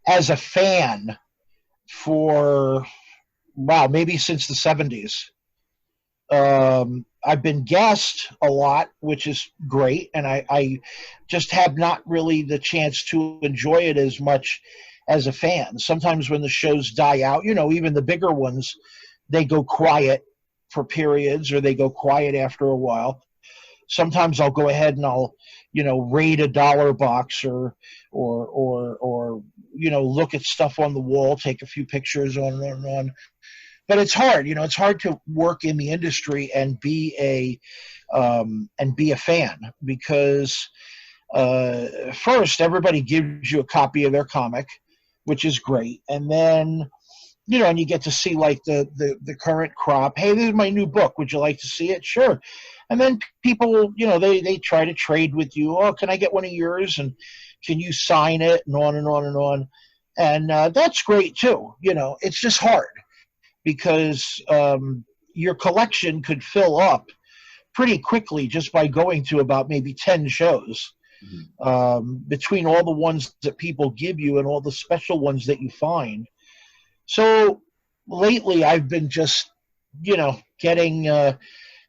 [SPEAKER 2] as a fan for, maybe since the 70s. I've been guest a lot, which is great, and I just have not really the chance to enjoy it as much as a fan. Sometimes when the shows die out, even the bigger ones, they go quiet for periods, or they go quiet after a while. Sometimes I'll go ahead and I'll, raid a dollar box or look at stuff on the wall, take a few pictures on. But it's hard, it's hard to work in the industry and be a fan, because first everybody gives you a copy of their comic, which is great, and then and you get to see the current crop. Hey, this is my new book. Would you like to see it? Sure. And then people, they try to trade with you. Oh, can I get one of yours? And can you sign it? And on and on and on. And that's great too. It's just hard because your collection could fill up pretty quickly just by going to about maybe 10 shows. Between all the ones that people give you and all the special ones that you find. So lately I've been just, getting a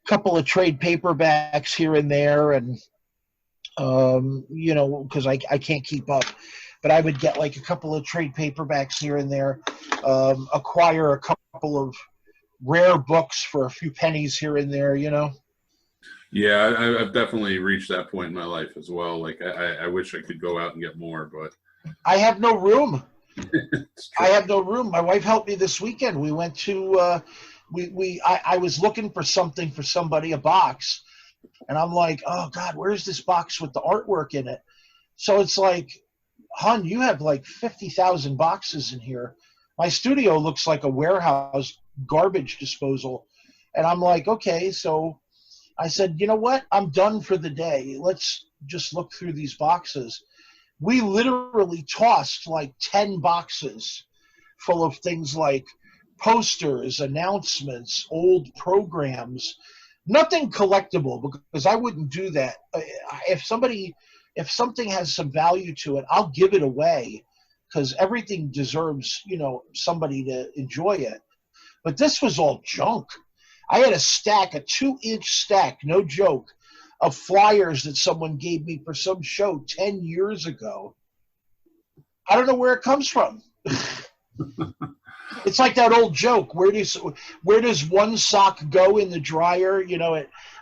[SPEAKER 2] couple of trade paperbacks here and there, and, because I can't keep up. But I would get like a couple of trade paperbacks here and there, acquire a couple of rare books for a few pennies here and there,
[SPEAKER 1] Yeah, I've definitely reached that point in my life as well. Like, I wish I could go out and get more, but
[SPEAKER 2] I have no room. I have no room. My wife helped me this weekend. We went to, I was looking for something for somebody, a box, and I'm like, oh God, where's this box with the artwork in it? So it's like, hon, you have like 50,000 boxes in here. My studio looks like a warehouse garbage disposal. And I'm like, okay, so I said, you know what? I'm done for the day. Let's just look through these boxes. We literally tossed like 10 boxes full of things like posters, announcements, old programs, nothing collectible, because I wouldn't do that. If something has some value to it, I'll give it away, because everything deserves, somebody to enjoy it. But this was all junk. I had a 2-inch stack, no joke, of flyers that someone gave me for some show 10 years ago. I don't know where it comes from. It's like that old joke. Where does one sock go in the dryer?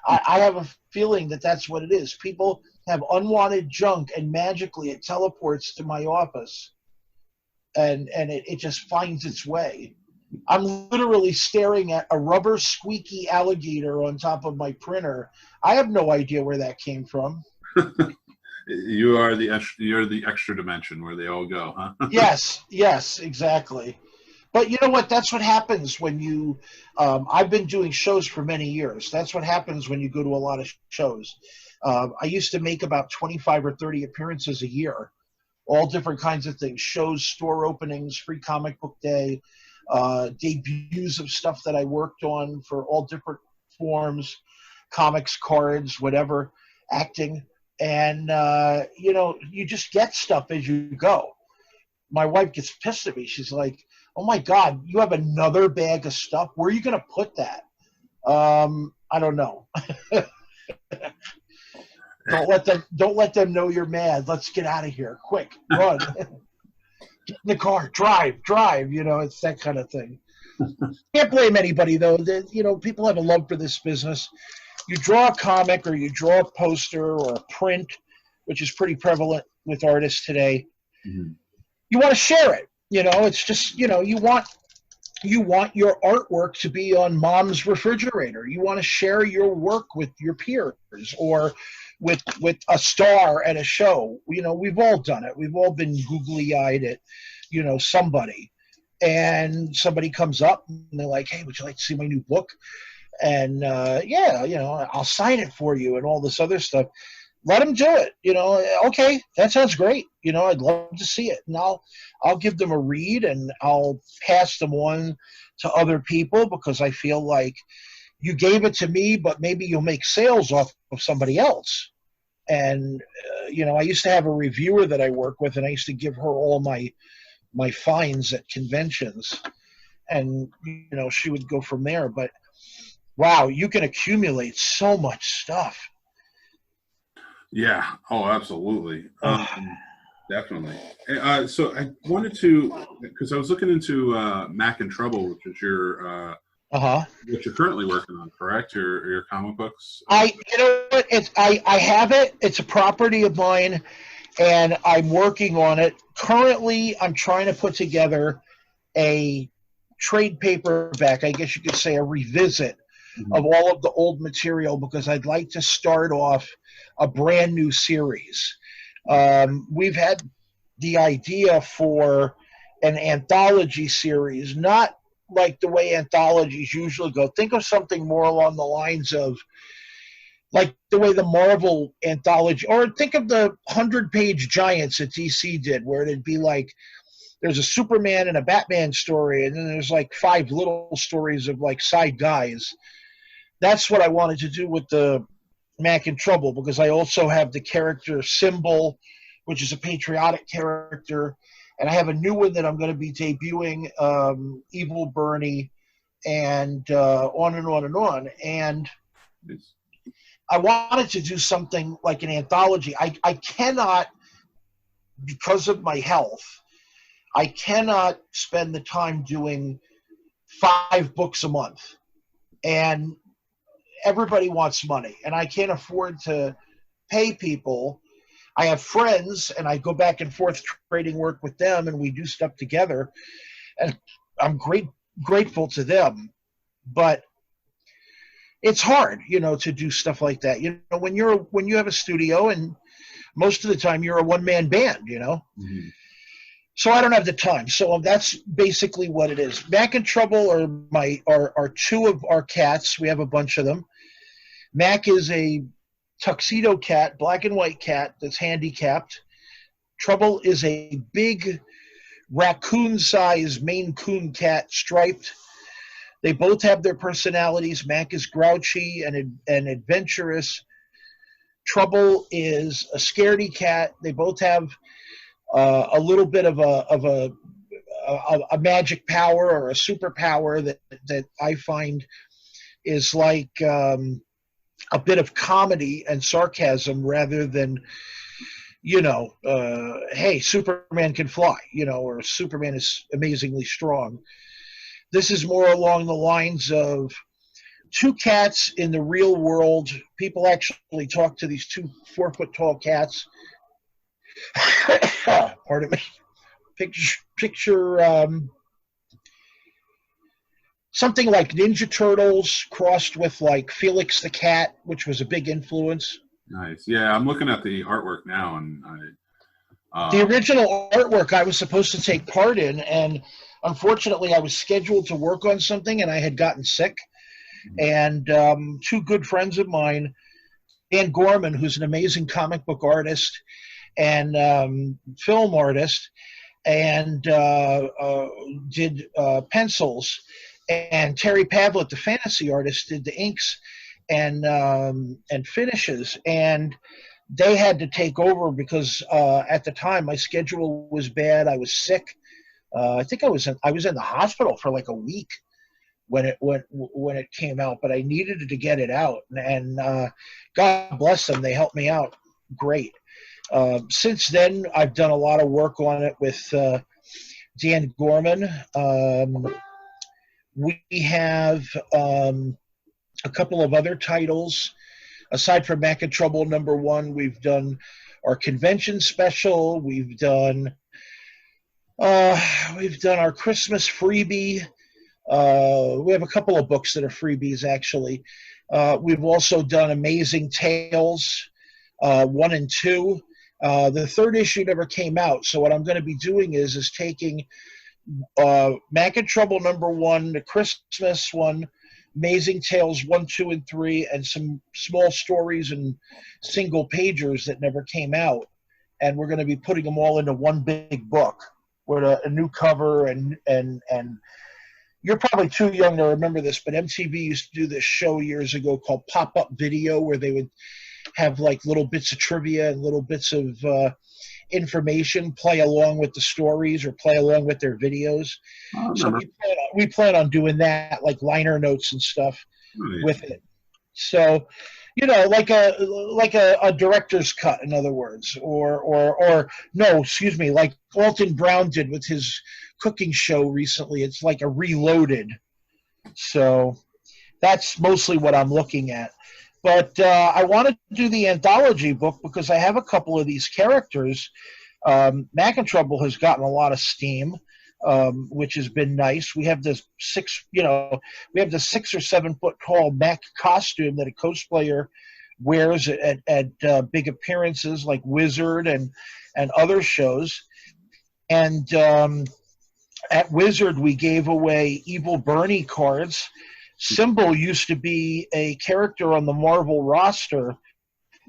[SPEAKER 2] I have a feeling that that's what it is. People have unwanted junk, and magically it teleports to my office, and it just finds its way. I'm literally staring at a rubber squeaky alligator on top of my printer. I have no idea where that came from.
[SPEAKER 1] You're the extra dimension where they all go, huh?
[SPEAKER 2] Yes, exactly. But you know what? That's what happens when you. I've been doing shows for many years. That's what happens when you go to a lot of shows. I used to make about 25 or 30 appearances a year, all different kinds of things: shows, store openings, free comic book day. Debuts of stuff that I worked on for all different forms, comics, cards, whatever, acting. And, you just get stuff as you go. My wife gets pissed at me. She's like, oh my God, you have another bag of stuff? Where are you going to put that? I don't know. Don't let them know you're mad. Let's get out of here. Quick, run. Get in the car, drive, it's that kind of thing. Can't blame anybody, though. People have a love for this business. You draw a comic, or you draw a poster or a print, which is pretty prevalent with artists today. Mm-hmm. You want to share it. It's just, you want your artwork to be on mom's refrigerator. You want to share your work with your peers, or with a star at a show. We've all done it. We've all been googly-eyed at, somebody. And somebody comes up and they're like, hey, would you like to see my new book? And, I'll sign it for you and all this other stuff. Let them do it. Okay, that sounds great. I'd love to see it. And I'll give them a read, and I'll pass them on to other people, because I feel like you gave it to me, but maybe you'll make sales off of somebody else. And, I used to have a reviewer that I work with, and I used to give her all my finds at conventions, and, she would go from there. But wow, you can accumulate so much stuff.
[SPEAKER 1] Yeah. Oh, absolutely. Definitely. So I wanted to, because I was looking into Mac and Trouble, which is your what you're currently working on, correct? Your comic books.
[SPEAKER 2] You know what? I have it. It's a property of mine, and I'm working on it. Currently, I'm trying to put together a trade paperback. I guess you could say a revisit of all of the old material, because I'd like to start off a brand new series. We've had the idea for an anthology series, not like the way anthologies usually go. Think of something more along the lines of like the way the Marvel anthology, or think of the 100-page Giants that DC did, where it'd be like there's a Superman and a Batman story, and then there's like 5 little stories of like side guys. That's what I wanted to do with the Mac in Trouble, because I also have the character Symbol, which is a patriotic character, and I have a new one that I'm going to be debuting, Evil Bernie, and on and on and on. And I wanted to do something like an anthology. I cannot, because of my health, I cannot spend the time doing 5 books a month. And everybody wants money, and I can't afford to pay people. I have friends, and I go back and forth trading work with them, and we do stuff together, and I'm grateful to them. But it's hard, to do stuff like that. When you have a studio, and most of the time you're a one-man band,
[SPEAKER 1] Mm-hmm.
[SPEAKER 2] So I don't have the time. So that's basically what it is. Mac in Trouble are 2 of our cats. We have a bunch of them. Mac is a tuxedo cat, black and white cat that's handicapped. Trouble is a big raccoon-sized Maine Coon cat, striped. They both have their personalities. Mac is grouchy and adventurous. Trouble is a scaredy cat. They both have a little bit of a magic power or a superpower that I find is like a bit of comedy and sarcasm rather than, hey, Superman can fly, or Superman is amazingly strong. This is more along the lines of 2 cats in the real world. People actually talk to these 2 4-foot-tall cats. Pardon me. Picture something like Ninja Turtles crossed with like Felix the Cat, which was a big influence.
[SPEAKER 1] Nice. Yeah, I'm looking at the artwork now, and
[SPEAKER 2] the original artwork I was supposed to take part in, and unfortunately I was scheduled to work on something, and I had gotten sick. And 2 good friends of mine, Dan Gorman, who's an amazing comic book artist and film artist, and did pencils, and Terry Pavlett, the fantasy artist, did the inks and finishes, and they had to take over because at the time my schedule was bad. I was sick. I think I was in the hospital for like a week when it came out, but I needed to get it out, and God bless them, they helped me out great. Since then, I've done a lot of work on it with Dan Gorman. We have a couple of other titles. Aside from Mac in Trouble #1, we've done our convention special. We've done our Christmas freebie. We have a couple of books that are freebies, actually. We've also done Amazing Tales 1 and 2. The 3rd issue never came out, so what I'm going to be doing is taking Mac in Trouble #1, the Christmas one, Amazing Tales 1, 2, and 3, and some small stories and single pagers that never came out, and we're going to be putting them all into one big book with a new cover and you're probably too young to remember this, but MTV used to do this show years ago called Pop-Up Video, where they would have like little bits of trivia and little bits of information play along with the stories or play along with their videos. So we plan on doing that, like liner notes and stuff with it. So, like a director's cut, in other words, or no, excuse me, like Alton Brown did with his cooking show recently. It's like a reloaded. So that's mostly what I'm looking at. But I wanted to do the anthology book because I have a couple of these characters. Mac in Trouble has gotten a lot of steam, which has been nice. We have this 6 or 7 foot tall Mac costume that a cosplayer wears at big appearances like Wizard and other shows. And at Wizard, we gave away Evil Bernie cards. Symbol used to be a character on the Marvel roster.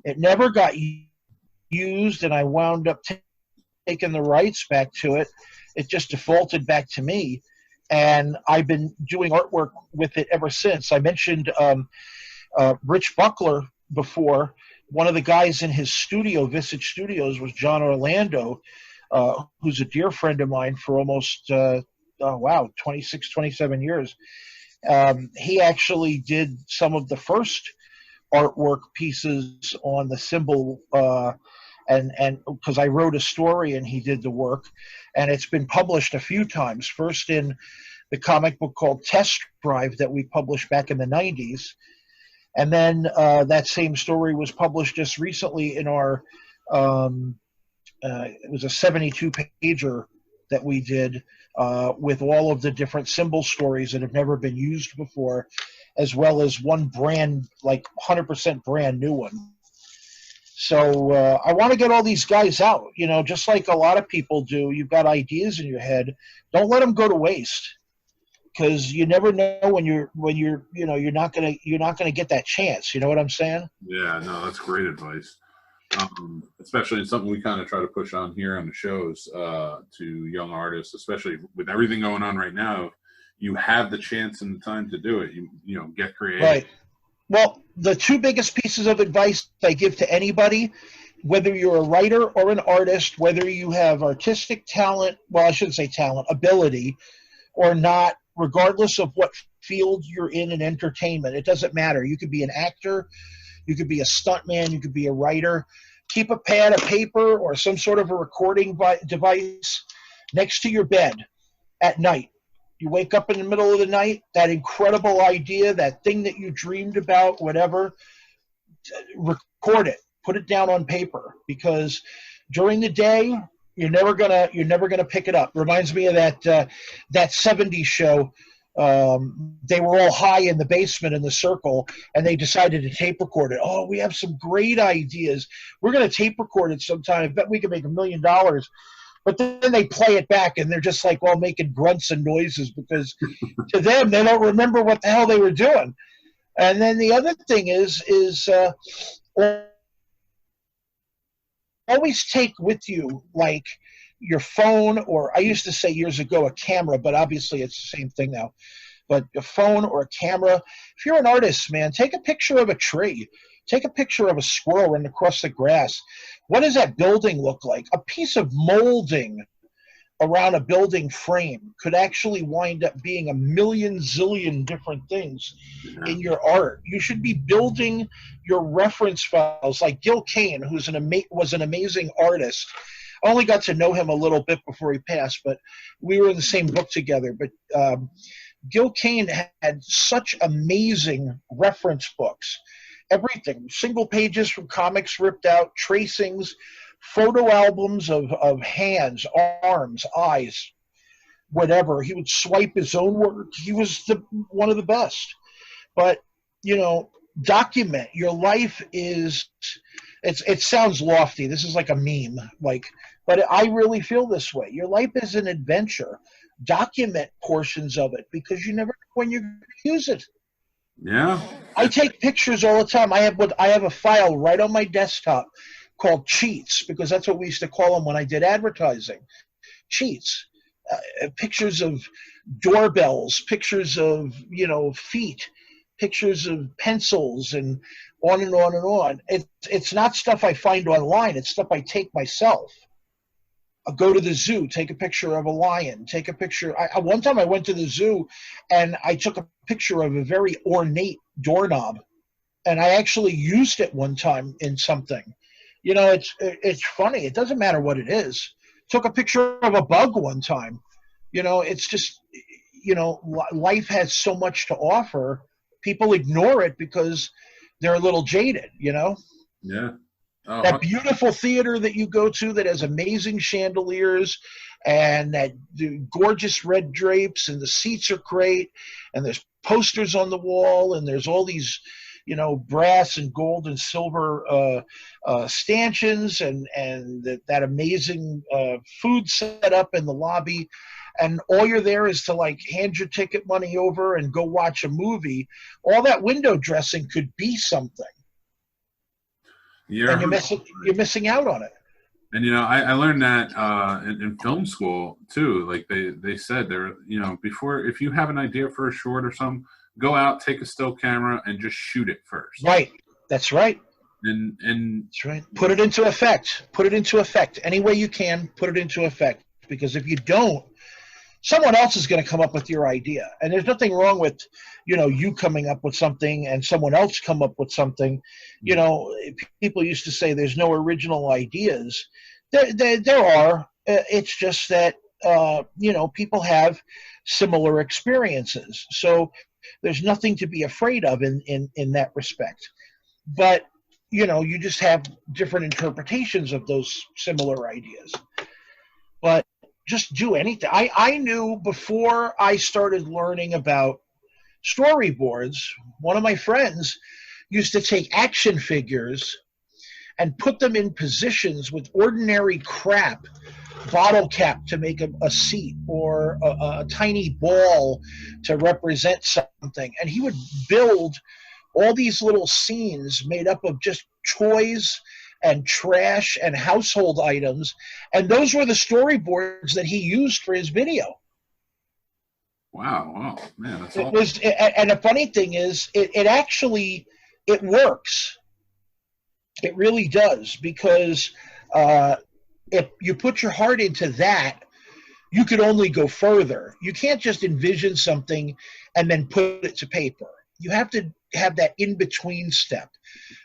[SPEAKER 2] It never got used, and I wound up taken the rights back to it. It just defaulted back to me, and I've been doing artwork with it ever since. I mentioned Rich Buckler before. One of the guys in his studio, Visage Studios, was John Orlando, who's a dear friend of mine for almost 26, 27 years. He actually did some of the first artwork pieces on the symbol, and because I wrote a story and he did the work, and it's been published a few times. First in the comic book called Test Drive that we published back in the 90s, and then that same story was published just recently in our it was a 72-pager that we did with all of the different symbol stories that have never been used before, as well as one brand, like 100% brand new one. So I want to get all these guys out, you know, just like a lot of people do. You've got ideas in your head. Don't let them go to waste, because you never know when you're you're not gonna get that chance. You know what I'm saying?
[SPEAKER 1] Yeah, no, that's great advice. Especially in something we kind of try to push on here on the shows to young artists, especially with everything going on right now. You have the chance and the time to do it. You know, get creative.
[SPEAKER 2] Right. Well, the two biggest pieces of advice I give to anybody, whether you're a writer or an artist, whether you have artistic talent, well, I shouldn't say talent, ability, or not, regardless of what field you're in entertainment, it doesn't matter. You could be an actor, you could be a stuntman, you could be a writer. Keep a pad of paper or some sort of a recording device next to your bed at night. You wake up in the middle of the night, that incredible idea, that thing that you dreamed about, whatever, record it. Put it down on paper, because during the day you're never gonna pick it up. Reminds me of that 70s show. They were all high in the basement in the circle, and they decided to tape record it. Oh, we have some great ideas. We're going to tape record it sometime. I bet we can make $1 million. But then they play it back, and they're just like all making grunts and noises, because to them, they don't remember what the hell they were doing. And then the other thing is always take with you, like, your phone, or I used to say years ago a camera, but obviously it's the same thing now. But a phone or a camera. If you're an artist, man, take a picture of a tree. Take a picture of a squirrel running across the grass. What does that building look like? A piece of molding around a building frame could actually wind up being a million zillion different things in your art. You should be building your reference files, like Gil Kane, who's was an amazing artist. I only got to know him a little bit before he passed, but we were in the same book together. But Gil Kane had such amazing reference books. Everything, single pages from comics ripped out, tracings, photo albums of hands, arms, eyes, whatever. He would swipe his own work. He was one of the best. But, you know, document. Your life is, it sounds lofty. This is like a meme, but I really feel this way. Your life is an adventure. Document portions of it, because you never know when you're going to use it.
[SPEAKER 1] Yeah.
[SPEAKER 2] I take pictures all the time. I have a file right on my desktop called cheats, because that's what we used to call them when I did advertising. Cheats. Pictures of doorbells, pictures of, feet, pictures of pencils, and on and on and on. It's not stuff I find online. It's stuff I take myself. I'll go to the zoo, take a picture of a lion, take a picture. One time I went to the zoo and I took a picture of a very ornate doorknob, and I actually used it one time in something. It's funny. It doesn't matter what it is. Took a picture of a bug one time. It's just, life has so much to offer. People ignore it because they're a little jaded, Yeah. Oh, that beautiful theater that you go to that has amazing chandeliers and that gorgeous red drapes, and the seats are great, and there's posters on the wall, and there's all these, brass and gold and silver stanchions, and that amazing food set up in the lobby. And all you're there is to hand your ticket money over and go watch a movie. All that window dressing could be something. And you're missing out on it.
[SPEAKER 1] And I learned that in film school too. Like they said there, before, if you have an idea for a short or something, go out, take a still camera, and just shoot it first.
[SPEAKER 2] Right. That's right.
[SPEAKER 1] And
[SPEAKER 2] That's right. Put it into effect. Put it into effect any way you can. Put it into effect, because if you don't, someone else is going to come up with your idea. And there's nothing wrong with, you coming up with something and someone else come up with something. People used to say there's no original ideas. There are. It's just that, people have similar experiences. So there's nothing to be afraid of in that respect. But, you just have different interpretations of those similar ideas. But just do anything. I knew before I started learning about storyboards, one of my friends used to take action figures and put them in positions with ordinary crap, bottle cap to make a seat, or a tiny ball to represent something. And he would build all these little scenes made up of just toys and trash and household items, and those were the storyboards that he used for his video.
[SPEAKER 1] Wow, man, that's
[SPEAKER 2] it was, and the funny thing is, it works. It really does, because if you put your heart into that, you could only go further. You can't just envision something and then put it to paper. You have to have that in-between step,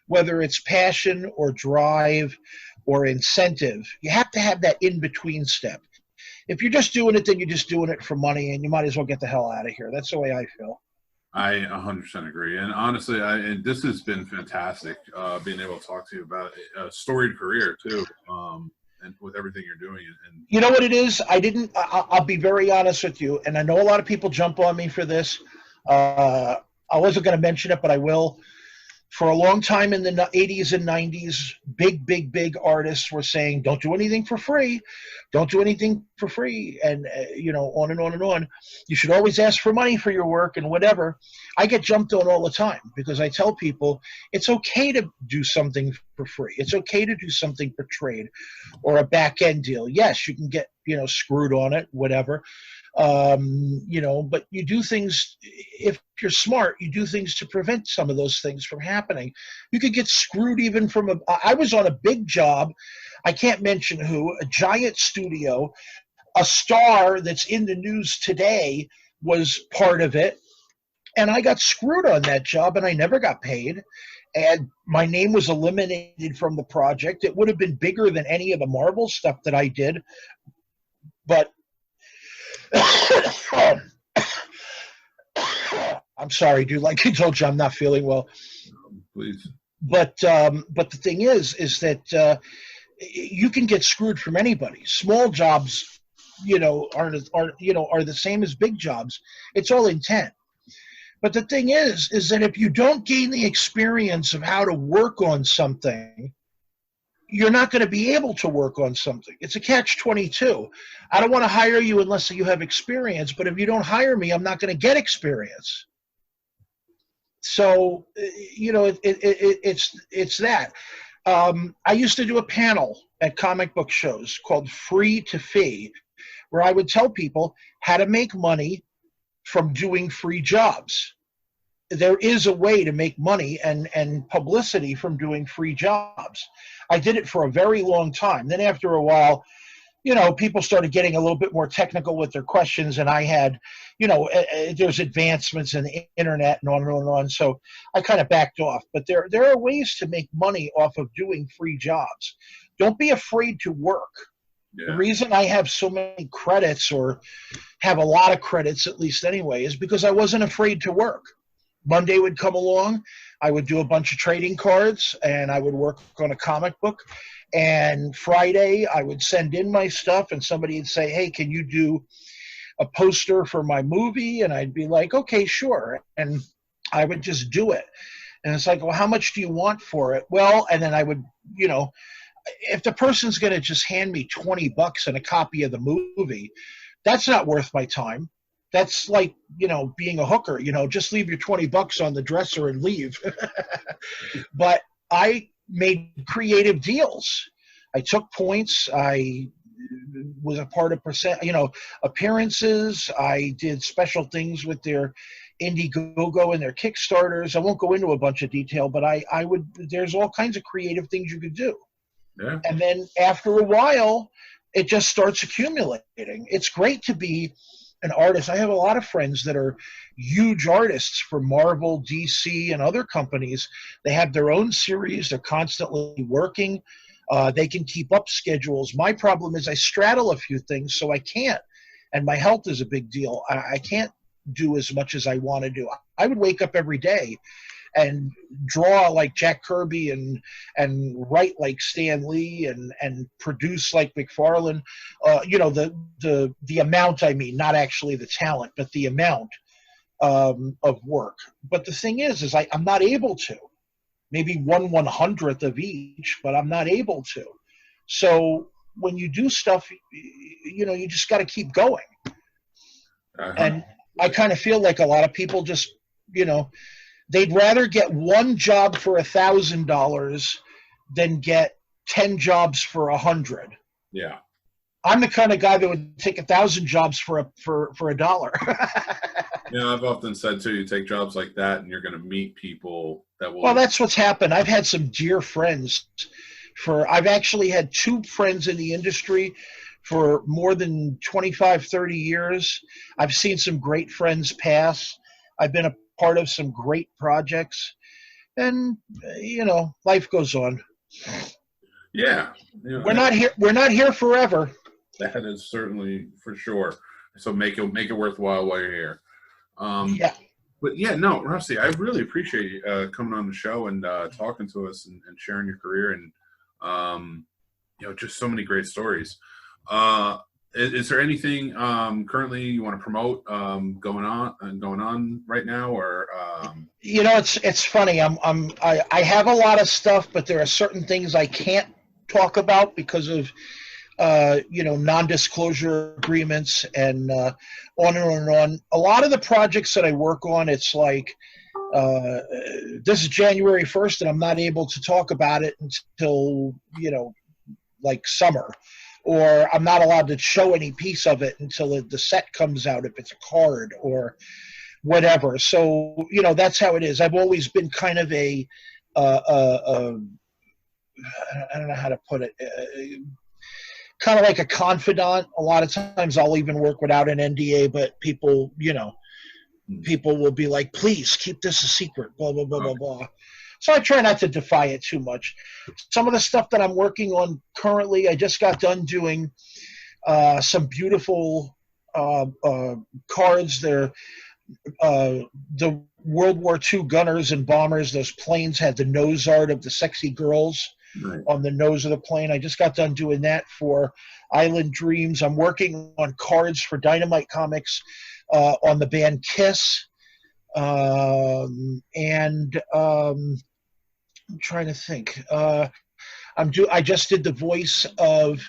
[SPEAKER 2] whether it's passion or drive or incentive. You have to have that in-between step. If you're just doing it, then you're just doing it for money, and you might as well get the hell out of here. That's the way I feel.
[SPEAKER 1] I 100% agree. And honestly, and this has been fantastic, being able to talk to you about a storied career too, and with everything you're doing. And
[SPEAKER 2] you know what it is? I'll be very honest with you, and I know a lot of people jump on me for this. I wasn't going to mention it, but I will. For a long time in the 80s and 90s, big artists were saying, don't do anything for free. Don't do anything for free. And, on and on and on. You should always ask for money for your work and whatever. I get jumped on all the time, because I tell people it's okay to do something for free. It's okay to do something for trade or a back end deal. Yes, you can get, screwed on it, whatever. But you do things, if you're smart, you do things to prevent some of those things from happening. You could get screwed even from I was on a big job, I can't mention who, a giant studio, a star that's in the news today was part of it, and I got screwed on that job, and I never got paid, and my name was eliminated from the project. It would have been bigger than any of the Marvel stuff that I did, but I'm sorry, dude. Like I told you, I'm not feeling well.
[SPEAKER 1] Please.
[SPEAKER 2] But the thing is that you can get screwed from anybody. Small jobs, are the same as big jobs. It's all intent. But the thing is that if you don't gain the experience of how to work on something, you're not going to be able to work on something. It's a catch-22. I don't want to hire you unless you have experience, but if you don't hire me, I'm not going to get experience. So, it's that. I used to do a panel at comic book shows called Free to Fee, where I would tell people how to make money from doing free jobs. There is a way to make money and publicity from doing free jobs. I did it for a very long time. Then after a while, people started getting a little bit more technical with their questions, and I had, there's advancements in the internet and on and on and on. So I kind of backed off. But there are ways to make money off of doing free jobs. Don't be afraid to work. Yeah. The reason I have so many credits, or have a lot of credits at least anyway, is because I wasn't afraid to work. Monday would come along, I would do a bunch of trading cards, and I would work on a comic book. And Friday, I would send in my stuff, and somebody would say, hey, can you do a poster for my movie? And I'd be like, okay, sure. And I would just do it. And it's like, well, how much do you want for it? Well, and then I would, if the person's going to just hand me $20 and a copy of the movie, that's not worth my time. That's like, being a hooker, just leave your $20 on the dresser and leave. But I made creative deals. I took points. I was a part of appearances. I did special things with their Indiegogo and their Kickstarters. I won't go into a bunch of detail, but I would. There's all kinds of creative things you could do.
[SPEAKER 1] Yeah.
[SPEAKER 2] And then after a while, it just starts accumulating. It's great to be an artist. I have a lot of friends that are huge artists for Marvel, DC, and other companies. They have their own series. They're constantly working. They can keep up schedules. My problem is I straddle a few things, so I can't. And my health is a big deal. I can't do as much as I want to do. I would wake up every day and draw like Jack Kirby and write like Stan Lee and produce like McFarlane. The amount, I mean, not actually the talent, but the amount of work. But the thing is I'm not able to. Maybe 1/100th of each, but I'm not able to. So when you do stuff, you just got to keep going. And I kind of feel like a lot of people just, they'd rather get one job for $1,000 than get 10 jobs for 100.
[SPEAKER 1] Yeah.
[SPEAKER 2] I'm the kind of guy that would take 1,000 jobs for $1.
[SPEAKER 1] Yeah, I've often said too, you take jobs like that and you're going to meet people that will.
[SPEAKER 2] Well, that's what's happened. I've had some dear friends I've actually had 2 friends in the industry for more than 25, 30 years. I've seen some great friends pass. I've been a part of some great projects, and life goes on.
[SPEAKER 1] Yeah.
[SPEAKER 2] We're not here forever.
[SPEAKER 1] That is certainly for sure. So make it worthwhile while you're here.
[SPEAKER 2] Yeah.
[SPEAKER 1] But yeah, no, Rusty, I really appreciate you coming on the show and talking to us and sharing your career and just so many great stories. Is there anything currently you want to promote going on right now, or?
[SPEAKER 2] It's funny. I have a lot of stuff, but there are certain things I can't talk about because of non-disclosure agreements and on and on and on. A lot of the projects that I work on, it's like this is January 1st, and I'm not able to talk about it until like summer, or I'm not allowed to show any piece of it until the set comes out, if it's a card or whatever. So that's how it is. I've always been kind of I don't know how to put it. Kind of like a confidant. A lot of times I'll even work without an NDA, but people will be like, please keep this a secret, blah, blah, blah, blah, blah. So I try not to defy it too much. Some of the stuff that I'm working on currently, I just got done doing some beautiful cards. They're the World War II gunners and bombers. Those planes had the nose art of the sexy girls. Right. On the nose of the plane. I just got done doing that for Island Dreams. I'm working on cards for Dynamite Comics on the band Kiss. I'm trying to think. I just did the voice of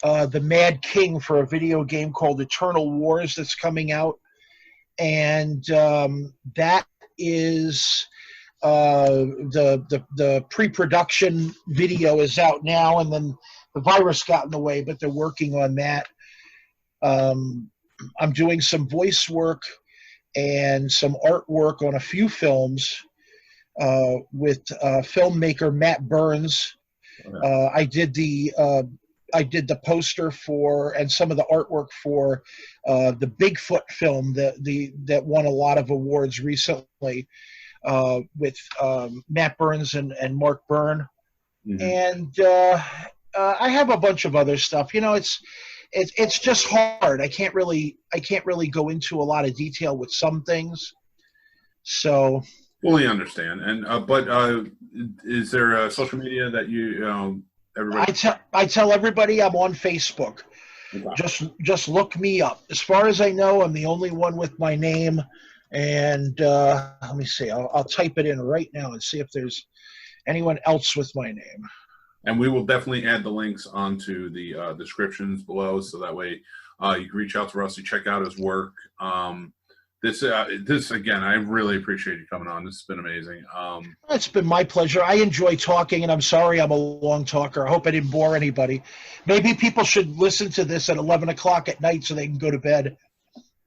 [SPEAKER 2] the Mad King for a video game called Eternal Wars that's coming out. And that is... the pre-production video is out now, and then the virus got in the way, but they're working on that. I'm doing some voice work and some artwork on a few films with filmmaker Matt Burns. I did the poster for and some of the artwork for the Bigfoot film that won a lot of awards recently. With Matt Burns and Mark Byrne. Mm-hmm. And I have a bunch of other stuff. It's just hard. I can't really go into a lot of detail with some things. So
[SPEAKER 1] fully understand. And but is there a social media that everybody?
[SPEAKER 2] I tell everybody I'm on Facebook. Okay. Just look me up. As far as I know, I'm the only one with my name. And let me see. I'll type it in right now and see if there's anyone else with my name.
[SPEAKER 1] And we will definitely add the links onto the descriptions below, so that way you can reach out to Rusty, check out his work. This again, I really appreciate you coming on. This has been amazing.
[SPEAKER 2] It's been my pleasure. I enjoy talking, and I'm sorry I'm a long talker. I hope I didn't bore anybody. Maybe people should listen to this at 11 o'clock at night so they can go to bed.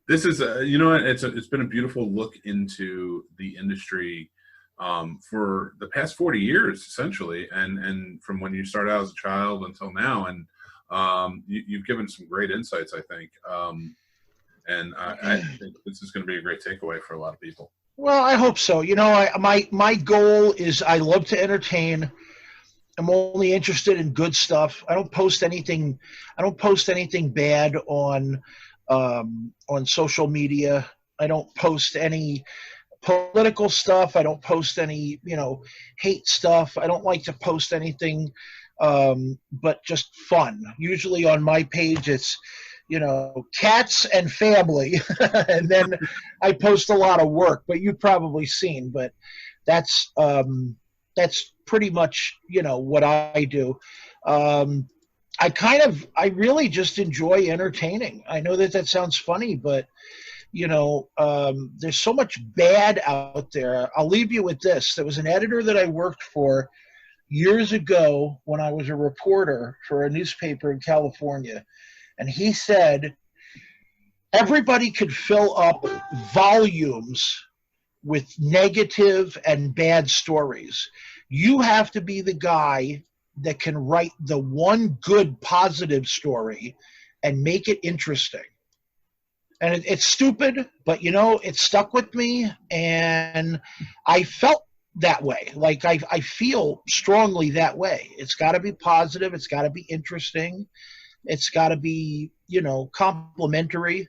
[SPEAKER 1] This is, you know what? It's been a beautiful look into the industry for the past 40 years, essentially, and from when you started out as a child until now, and you've given some great insights, I think. And I think this is going to be a great takeaway for a lot of people.
[SPEAKER 2] Well, I hope so. You know, my goal is I love to entertain. I'm only interested in good stuff. I don't post anything. I don't post anything bad on social media. I don't post any political stuff. I don't post any, hate stuff. I don't like to post anything but just fun. Usually on my page, it's cats and family, and then I post a lot of work, but you've probably seen, but that's pretty much, what I do. I really just enjoy entertaining. I know that sounds funny, but there's so much bad out there. I'll leave you with this. There was an editor that I worked for years ago when I was a reporter for a newspaper in California. And he said, everybody could fill up volumes with negative and bad stories. You have to be the guy that can write the one good positive story and make it interesting. And it's stupid, but it stuck with me, and I felt that way. Like I feel strongly that way. It's got to be positive. It's got to be interesting. It's got to be, complimentary.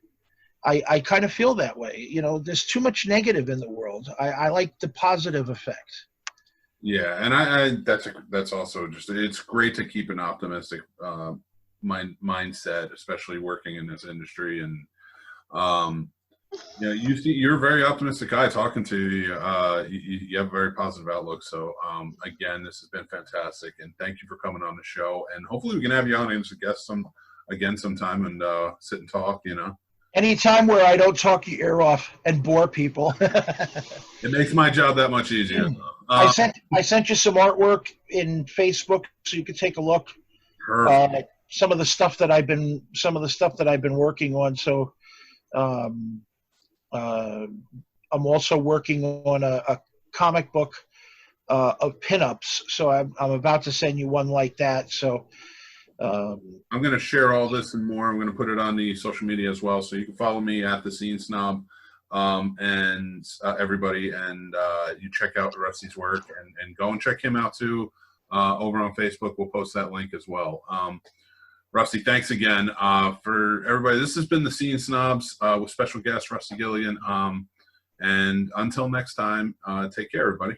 [SPEAKER 2] I kind of feel that way. There's too much negative in the world. I like the positive effect.
[SPEAKER 1] Yeah, and that's also just, it's great to keep an optimistic mindset, especially working in this industry. And you're a very optimistic guy talking to you. You have a very positive outlook. So again, this has been fantastic, and thank you for coming on the show. And hopefully we can have you on as a guest sometime and sit and talk.
[SPEAKER 2] Anytime where I don't talk your ear off and bore people.
[SPEAKER 1] It makes my job that much easier.
[SPEAKER 2] I sent you some artwork in Facebook so you could take a look. Some of the stuff that I've been working on. So I'm also working on a comic book of pinups. So I'm about to send you one like that. So
[SPEAKER 1] I'm going to share all this and more. I'm going to put it on the social media as well, so you can follow me at the Scene Snob, and everybody, and you check out Rusty's work, and go and check him out too over on Facebook. We'll post that link as well. Rusty, thanks again. For everybody, this has been the Scene Snobs with special guest Rusty Gilligan. And until next time, take care, everybody.